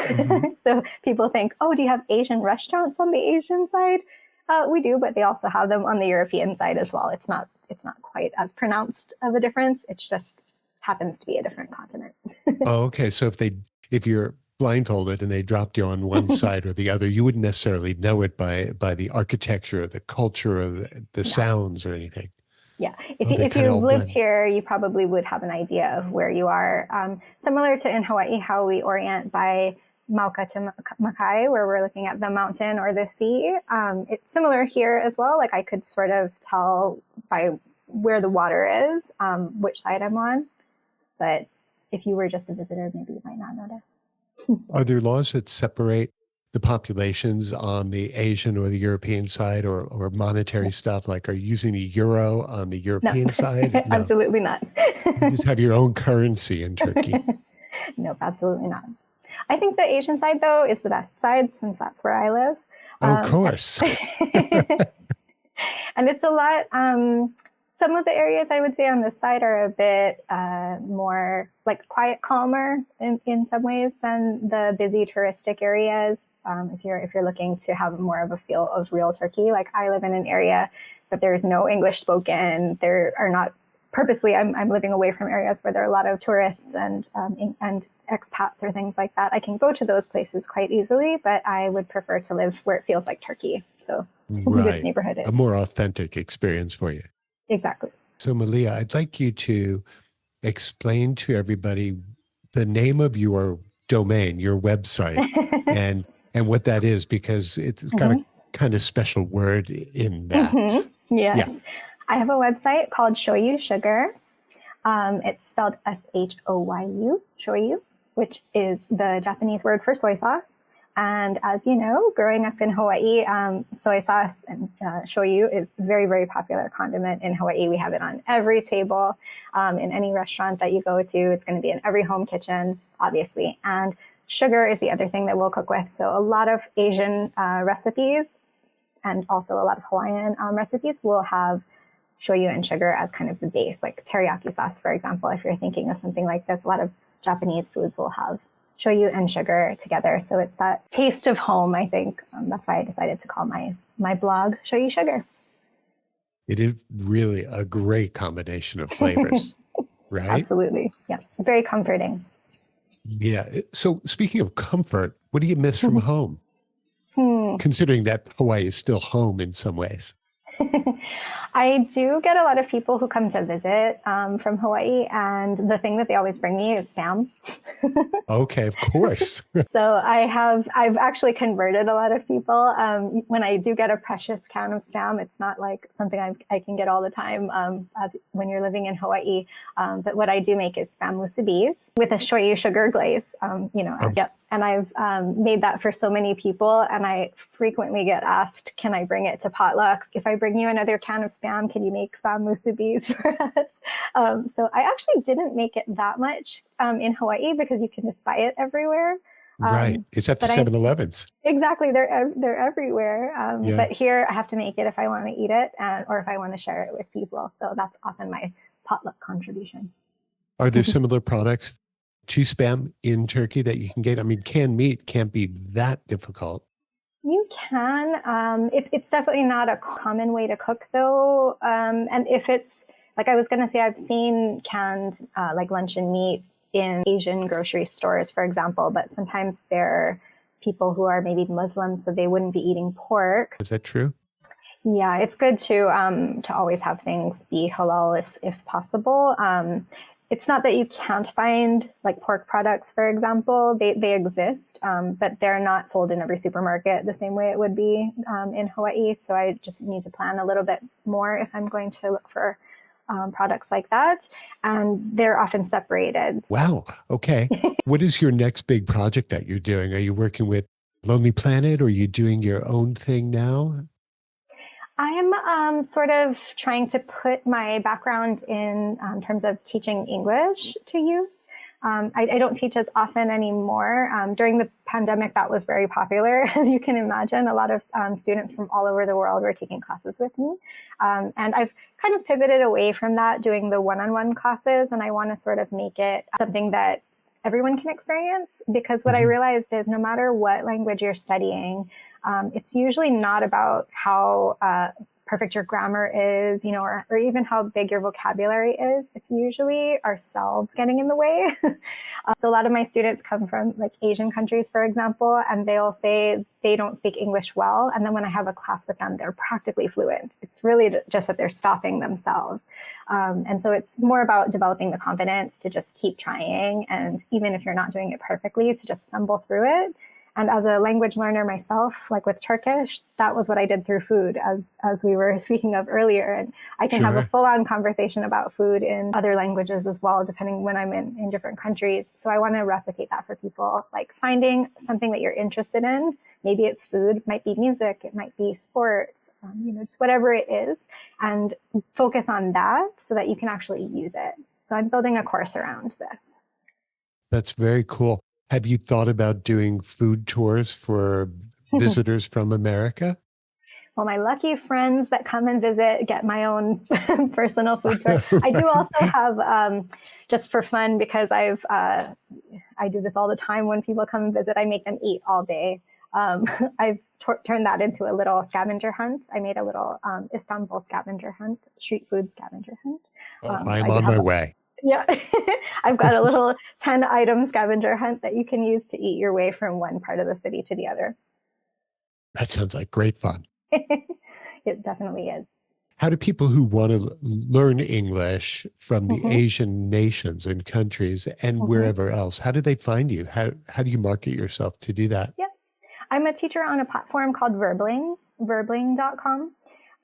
So people think, oh, do you have Asian restaurants on the Asian side? We do, but they also have them on the European side as well. It's not quite as pronounced of a difference. It's just happens to be a different continent. Oh, okay. So if you're blindfolded and they dropped you on one side or the other, you wouldn't necessarily know it by the architecture, or the culture, or the sounds or anything. Yeah. If you lived here, you probably would have an idea of where you are. Similar to in Hawaii, how we orient by Mauka to Makai, where we're looking at the mountain or the sea. It's similar here as well. Like I could sort of tell by where the water is, which side I'm on. But if you were just a visitor, maybe you might not notice. Are there laws that separate the populations on the Asian or the European side, or monetary stuff? Like, are you using the euro on the European side? No. Absolutely not. You just have your own currency in Turkey. Nope, absolutely not. I think the Asian side, though, is the best side since that's where I live. Of course. And it's a lot. Some of the areas I would say on this side are a bit more like quiet, calmer in some ways than the busy touristic areas. If you're looking to have more of a feel of real Turkey, like I live in an area that there's no English spoken. There are not purposely. I'm living away from areas where there are a lot of tourists and expats or things like that. I can go to those places quite easily, but I would prefer to live where it feels like Turkey. So this neighborhood is a more authentic experience for you. Exactly. So Malia, I'd like you to explain to everybody the name of your domain, your website, and what that is, because it's got a kind of special word in that. Yes. Yeah. I have a website called Shoyu Sugar. It's spelled Shoyu, Shoyu, which is the Japanese word for soy sauce. And as you know, growing up in Hawaii, soy sauce and shoyu is very, very popular condiment in Hawaii. We have it on every table, in any restaurant that you go to. It's going to be in every home kitchen, obviously. And sugar is the other thing that we'll cook with. So a lot of Asian recipes and also a lot of Hawaiian recipes will have shoyu and sugar as kind of the base, like teriyaki sauce, for example. If you're thinking of something like this, a lot of Japanese foods will have shoyu and sugar together. So it's that taste of home, I think. That's why I decided to call my blog Shoyu Sugar. It is really a great combination of flavors, right? Absolutely. Yeah. Very comforting. Yeah. So speaking of comfort, what do you miss from home? Considering that Hawaii is still home in some ways. I do get a lot of people who come to visit from Hawaii, and the thing that they always bring me is spam. Okay, of course. So I've actually converted a lot of people. When I do get a precious can of spam, it's not like something I can get all the time as when you're living in Hawaii. But what I do make is spam musubis with a shoyu sugar glaze. And I've made that for so many people. And I frequently get asked, can I bring it to potlucks? If I bring you another can of Spam, can you make Spam musubis for us? So I actually didn't make it that much in Hawaii because you can just buy it everywhere. Right. It's at the 7-Elevens. Exactly. They're everywhere. Yeah. But here I have to make it if I want to eat it or if I want to share it with people. So that's often my potluck contribution. Are there similar products to Spam in Turkey that you can get? I mean, canned meat can't be that difficult. You can. It's definitely not a common way to cook, though. And if it's, like I was going to say, I've seen canned like luncheon meat in Asian grocery stores, for example, but sometimes they're people who are maybe Muslim, so they wouldn't be eating pork. Is that true? Yeah, it's good to always have things be halal if possible. It's not that you can't find like pork products, for example. They exist, but they're not sold in every supermarket the same way it would be in Hawaii. So I just need to plan a little bit more if I'm going to look for products like that. And they're often separated. Wow. Okay. What is your next big project that you're doing? Are you working with Lonely Planet or are you doing your own thing now? I'm sort of trying to put my background in terms of teaching English to use. I don't teach as often anymore. During the pandemic, that was very popular, as you can imagine. A lot of students from all over the world were taking classes with me. And I've kind of pivoted away from that, doing the one-on-one classes, and I want to sort of make it something that everyone can experience, because what I realized is no matter what language you're studying, it's usually not about how perfect your grammar is, or even how big your vocabulary is. It's usually ourselves getting in the way. So a lot of my students come from like Asian countries, for example, and they'll say they don't speak English well. And then when I have a class with them, they're practically fluent. It's really just that they're stopping themselves. And so it's more about developing the confidence to just keep trying. And even if you're not doing it perfectly, to just stumble through it. And as a language learner myself, like with Turkish, that was what I did through food, as we were speaking of earlier. And I can have a full-on conversation about food in other languages as well, depending when I'm in different countries. So I want to replicate that for people, like finding something that you're interested in. Maybe it's food, it might be music, it might be sports, just whatever it is, and focus on that so that you can actually use it. So I'm building a course around this. That's very cool. Have you thought about doing food tours for visitors from America? Well, my lucky friends that come and visit get my own personal food tour. I do also have, just for fun, because I do this all the time when people come and visit, I make them eat all day. I've turned that into a little scavenger hunt. I made a little Istanbul scavenger hunt, street food scavenger hunt. I'm on my way. Yeah, I've got a little 10-item scavenger hunt that you can use to eat your way from one part of the city to the other. That sounds like great fun. It definitely is. How do people who want to learn English from the Asian nations and countries and wherever else, how do they find you? How do you market yourself to do that? Yeah, I'm a teacher on a platform called Verbling, verbling.com.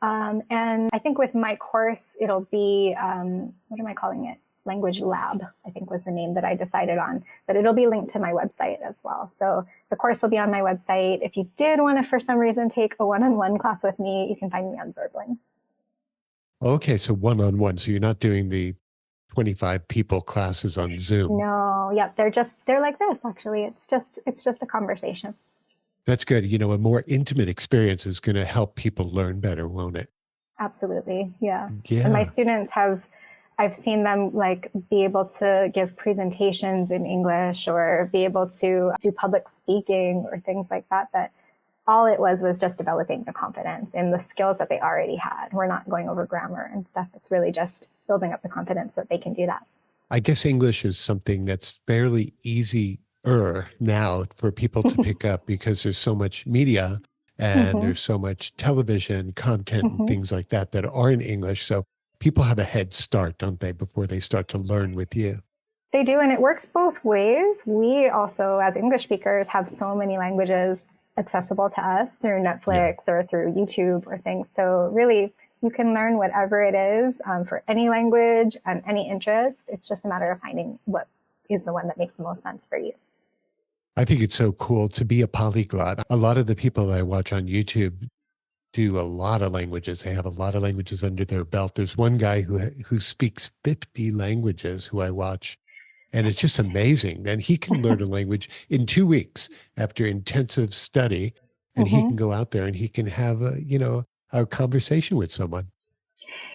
And I think with my course, it'll be, what am I calling it? Language Lab, I think was the name that I decided on, but it'll be linked to my website as well. So the course will be on my website. If you did want to, for some reason, take a one-on-one class with me, you can find me on Verbling. Okay, so one-on-one. So you're not doing the 25 people classes on Zoom. No, yep. They're like this, actually. It's just a conversation. That's good. A more intimate experience is going to help people learn better, won't it? Absolutely. Yeah. Yeah. And my students I've seen them like be able to give presentations in English or be able to do public speaking or things like that, that all it was just developing the confidence and the skills that they already had. We're not going over grammar and stuff. It's really just building up the confidence that they can do that. I guess English is something that's fairly easier now for people to pick up because there's so much media and there's so much television content and things like that are in English. So people have a head start, don't they, before they start to learn with you? They do, and it works both ways. We also, as English speakers, have so many languages accessible to us through Netflix or through YouTube or things. So really, you can learn whatever it is for any language and any interest. It's just a matter of finding what is the one that makes the most sense for you. I think it's so cool to be a polyglot. A lot of the people I watch on YouTube do a lot of languages. They have a lot of languages under their belt. There's one guy who speaks 50 languages who I watch, and it's just amazing. And he can learn a language in 2 weeks after intensive study, and he can go out there and he can have a conversation with someone.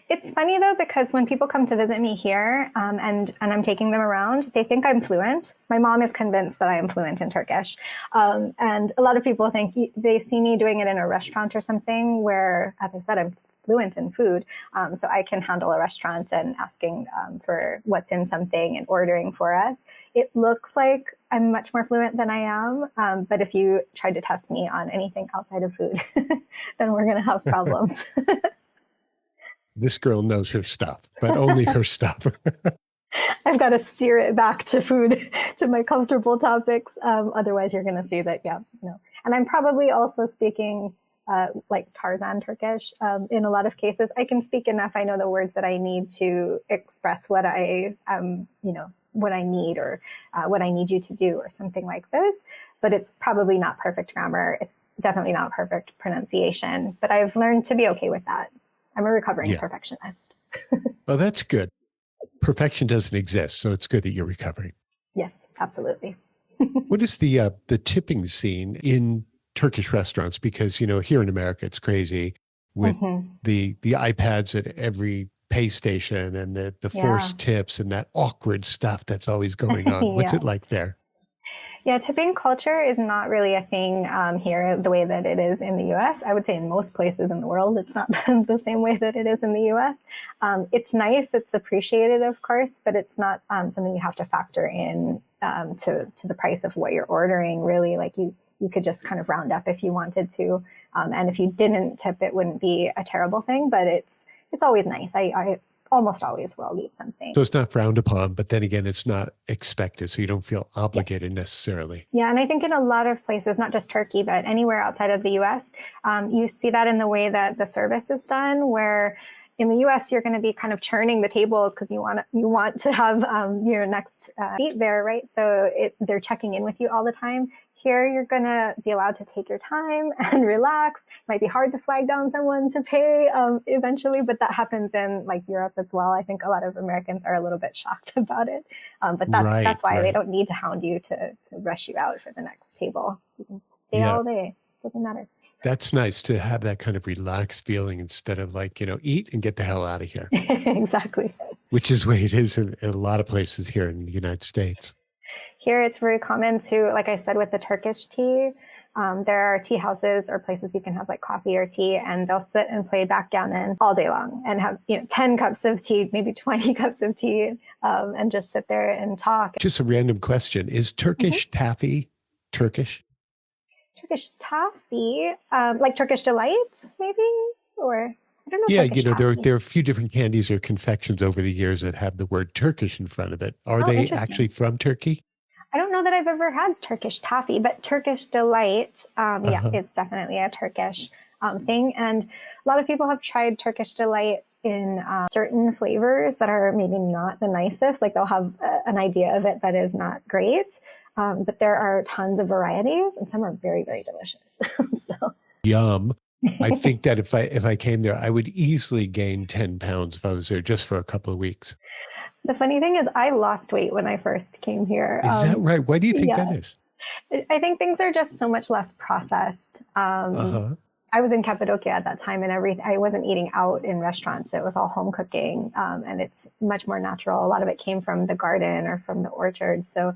It's funny though, because when people come to visit me here and I'm taking them around, they think I'm fluent. My mom is convinced that I am fluent in Turkish. And a lot of people think they see me doing it in a restaurant or something where, as I said, I'm fluent in food. So I can handle a restaurant and asking for what's in something and ordering for us. It looks like I'm much more fluent than I am. But if you tried to test me on anything outside of food, then we're going to have problems. This girl knows her stuff, but only her stuff. I've got to steer it back to food, to my comfortable topics. Otherwise, you're going to see that, no. And I'm probably also speaking like Tarzan Turkish in a lot of cases. I can speak enough. I know the words that I need to express what I, what I need or what I need you to do or something like this. But it's probably not perfect grammar. It's definitely not perfect pronunciation. But I've learned to be okay with that. I'm a recovering perfectionist. Well, that's good. Perfection doesn't exist, so it's good that you're recovering. Yes, absolutely. What is the tipping scene in Turkish restaurants? Because, here in America, it's crazy with the iPads at every pay station and the forced tips and that awkward stuff that's always going on. What's it like there? Yeah, tipping culture is not really a thing here the way that it is in the US. I would say in most places in the world, it's not the same way that it is in the US. It's nice, it's appreciated, of course, but it's not something you have to factor in to the price of what you're ordering, really. Like you could just kind of round up if you wanted to. And if you didn't tip, it wouldn't be a terrible thing, but it's always nice. I almost always will leave something. So it's not frowned upon, but then again, it's not expected. So you don't feel obligated necessarily. Yeah. And I think in a lot of places, not just Turkey, but anywhere outside of the US, you see that in the way that the service is done, where in the US, you're going to be kind of churning the tables because you want to have your next seat there, right? So they're checking in with you all the time. Here, you're going to be allowed to take your time and relax. It might be hard to flag down someone to pay eventually, but that happens in like Europe as well. I think a lot of Americans are a little bit shocked about it. But that's why they don't need to hound you to rush you out for the next table. You can stay all day. Doesn't matter. That's nice to have that kind of relaxed feeling instead of like, eat and get the hell out of here. Exactly. Which is the way it is in a lot of places here in the United States. Here, it's very common to, like I said, with the Turkish tea, there are tea houses or places you can have like coffee or tea, and they'll sit and play backgammon all day long and have 10 cups of tea, maybe 20 cups of tea, and just sit there and talk. Just a random question. Is Turkish taffy Turkish? Turkish taffy, like Turkish delight, maybe? Or I don't know. Yeah, there are a few different candies or confections over the years that have the word Turkish in front of it. Are they actually from Turkey? I don't know that I've ever had Turkish taffy, but Turkish delight, it's definitely a Turkish thing. And a lot of people have tried Turkish delight in certain flavors that are maybe not the nicest. Like they'll have an idea of it that is not great. But there are tons of varieties, and some are very, very delicious. Yum. I think that if I came there, I would easily gain 10 pounds if I was there just for a couple of weeks. The funny thing is I lost weight when I first came here. Is that right? Why do you think that is? I think things are just so much less processed. I was in Cappadocia at that time, and I wasn't eating out in restaurants. It was all home cooking, and it's much more natural. A lot of it came from the garden or from the orchard. So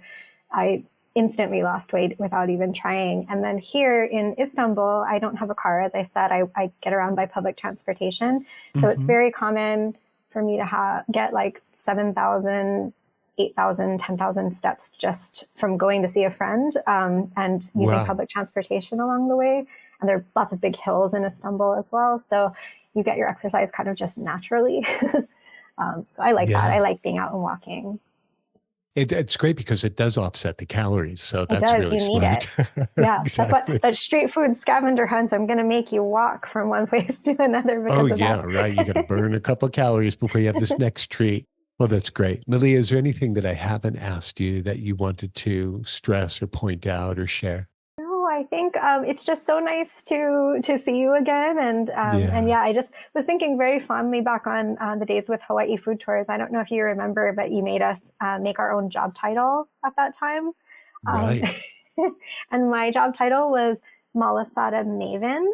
I instantly lost weight without even trying. And then here in Istanbul, I don't have a car. As I said, I get around by public transportation. So it's very common for me to get like 7,000, 8,000, 10,000 steps just from going to see a friend and using public transportation along the way. And there are lots of big hills in Istanbul as well. So you get your exercise kind of just naturally. So I like that. I like being out and walking. It's great because it does offset the calories. So that's really smart. You need it. Yeah, Exactly. That's what that street food scavenger hunt. I'm going to make you walk from one place to another. Because of that. Right. You got to burn a couple of calories before you have this next treat. Well, that's great. Malia, is there anything that I haven't asked you that you wanted to stress or point out or share? No, I think it's just so nice to see you again, and Yeah, yeah, I just was thinking very fondly back on the days with Hawaii Food Tours. I don't know if you remember, but you made us make our own job title at that time, um, right. and my job title was Malasada Maven,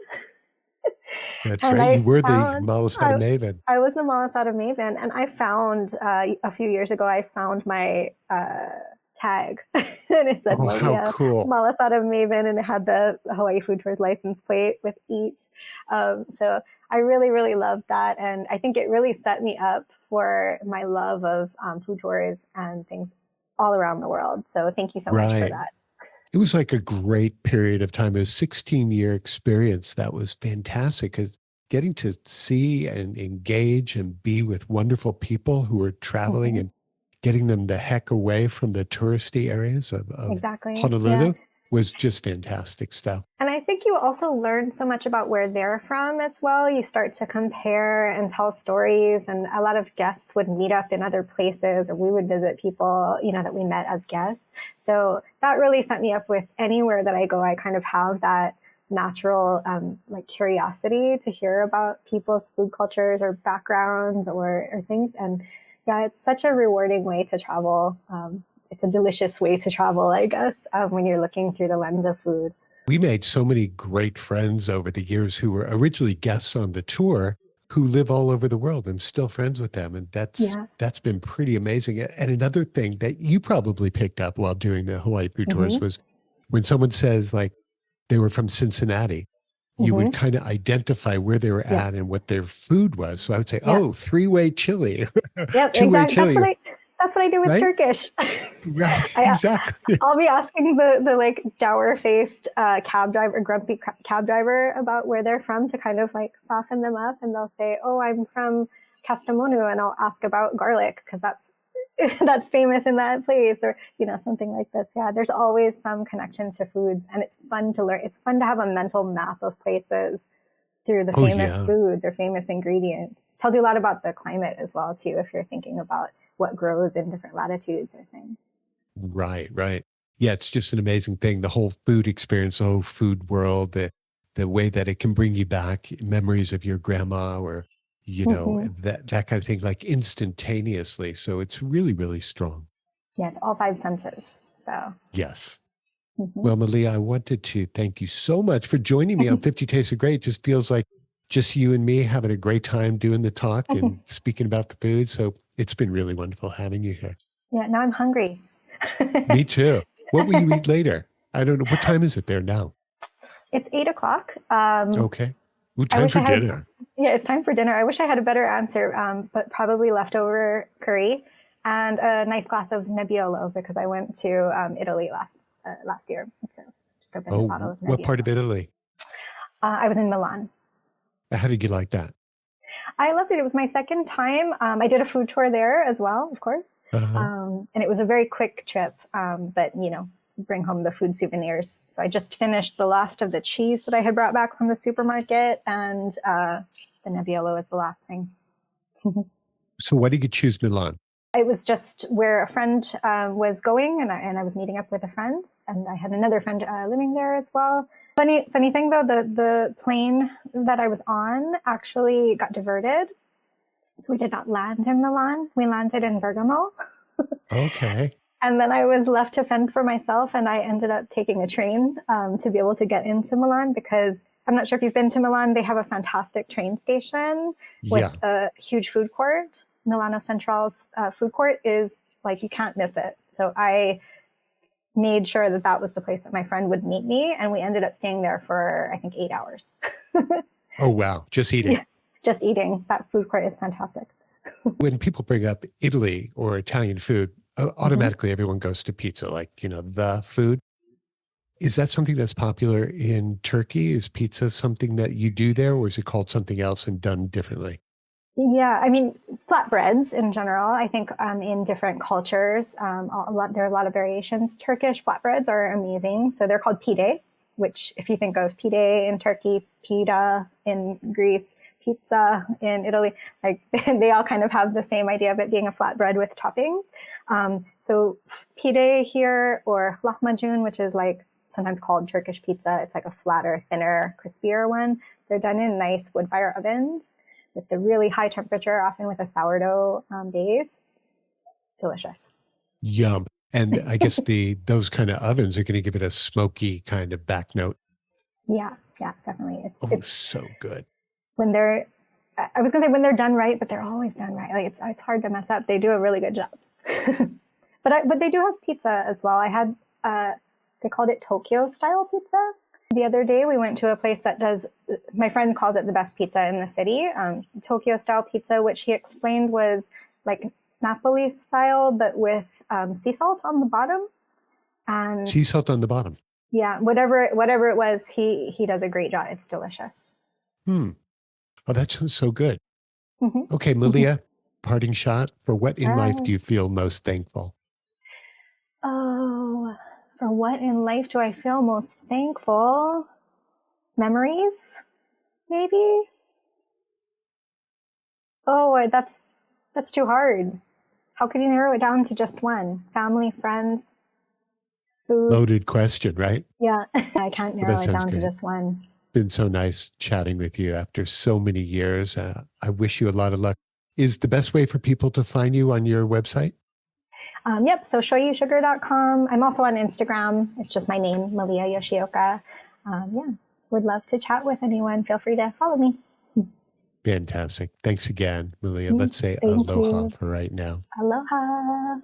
That's and right. You I were the found Malasada I Maven. I was the Malasada Maven, and I found a few years ago I found my tag, and it said Oh, how Malia cool. Malasada Maven, and it had the Hawaii Food Tours license plate with Eat. So I really really loved that, and I think it really set me up for my love of food tours and things all around the world. So thank you so much for Right. that. It was like a great period of time. It was a 16-year experience that was fantastic because getting to see and engage and be with wonderful people who were traveling Hmm. and getting them the heck away from the touristy areas of Exactly. Yeah. Honolulu was just fantastic stuff. And I think you also learn so much about where they're from as well. You start to compare and tell stories, and a lot of guests would meet up in other places, or we would visit people, that we met as guests. So that really set me up with anywhere that I go. I kind of have that natural, like curiosity to hear about people's food cultures or backgrounds or things. And yeah, it's such a rewarding way to travel. It's a delicious way to travel, I guess, when you're looking through the lens of food. We made so many great friends over the years who were originally guests on the tour who live all over the world. I'm still friends with them. And Yeah. that's been pretty amazing. And another thing that you probably picked up while doing the Hawaii food tours Hmm. was when someone says like they were from Cincinnati, you would Hmm. kind of identify where they were Yep. at and what their food was. So I would say, Yeah. oh, three-way chili, Yep. two-way Exactly. That's chili, what I do with right? Turkish. Right, I exactly. I'll be asking the like dour faced cab driver, grumpy cab driver about where they're from to kind of like soften them up, and they'll say, "Oh, I'm from Kastamonu," and I'll ask about garlic because that's that's famous in that place, or something like this. Yeah, there's always some connection to foods, and it's fun to learn. It's fun to have a mental map of places through the Oh, famous yeah. foods or famous ingredients. Tells you a lot about the climate as well too, if you're thinking about what grows in different latitudes or things. Right, right. Yeah, it's just an amazing thing. The whole food experience, the whole food world, the way that it can bring you back memories of your grandma or, Hmm. that kind of thing, like instantaneously. So it's really, really strong. Yeah, it's all five senses. So, Yes. hmm. Well, Malia, I wanted to thank you so much for joining me on 50 Tastes of Great. It just feels like just you and me having a great time doing the talk and speaking about the food. So it's been really wonderful having you here. Yeah, now I'm hungry. Me too. What will you eat later? I don't know. What time is it there now? It's 8 o'clock. Okay. Well, I time wish for I had, dinner. yeah, it's time for dinner. I wish I had a better answer, but probably leftover curry and a nice glass of Nebbiolo because I went to Italy last year. So just opened a bottle Oh, of what part of Nebbiolo. Italy? I was in Milan. How did you like that? I loved it. It was my second time. I did a food tour there as well, of course. Uh-huh. And it was a very quick trip, but bring home the food souvenirs. So I just finished the last of the cheese that I had brought back from the supermarket, and the Nebbiolo is the last thing. So why did you choose Milan? It was just where a friend was going, and I was meeting up with a friend, and I had another friend living there as well. Funny thing though, the plane that I was on actually got diverted, so we did not land in Milan. We landed in Bergamo. Okay. And then I was left to fend for myself, and I ended up taking a train to be able to get into Milan because I'm not sure if you've been to Milan. They have a fantastic train station with Yeah. a huge food court. Milano Central's food court is like you can't miss it. So I made sure that that was the place that my friend would meet me, and we ended up staying there for I think 8 hours. Oh, wow. Just eating. Yeah, just eating. That food court is fantastic. When people bring up Italy or Italian food, Hmm. automatically everyone goes to pizza, like, the food. Is that something that's popular in Turkey? Is pizza something that you do there, or is it called something else and done differently? Yeah, I mean, flatbreads in general, I think in different cultures, there are a lot of variations. Turkish flatbreads are amazing. So they're called pide. which if you think of pide in Turkey, pita in Greece, pizza in Italy, like they all kind of have the same idea of it being a flatbread with toppings. So pide here, or lahmacun, which is like sometimes called Turkish pizza. It's like a flatter, thinner, crispier one. They're done in nice wood fire ovens with the really high temperature, often with a sourdough base. Delicious. Yum. And I guess those kind of ovens are going to give it a smoky kind of back note. Yeah, definitely. It's so good. When they're, I was going to say when they're done right, but they're always done right. Like it's hard to mess up. They do a really good job. But they do have pizza as well. I had, they called it Tokyo style pizza. The other day we went to a place that does, my friend calls it the best pizza in the city, Tokyo style pizza, which he explained was like Napoli style, but with sea salt on the bottom. And sea salt on the bottom. Yeah, whatever it was, he does a great job. It's delicious. Oh, that sounds so good. Mm-hmm. Okay, Malia, parting shot. For what in life do you feel most thankful? Oh, for what in life do I feel most thankful? Memories, maybe? Oh, that's too hard. How could you narrow it down to just one? Family, friends, food? Loaded question, right? Yeah, I can't narrow it down to just one. It's been so nice chatting with you after so many years. I wish you a lot of luck. Is the best way for people to find you on your website? Yep, so shoyusugar.com. I'm also on Instagram. It's just my name, Malia Yoshioka. Would love to chat with anyone. Feel free to follow me. Fantastic. Thanks again, Malia. Let's say aloha for right now. Aloha.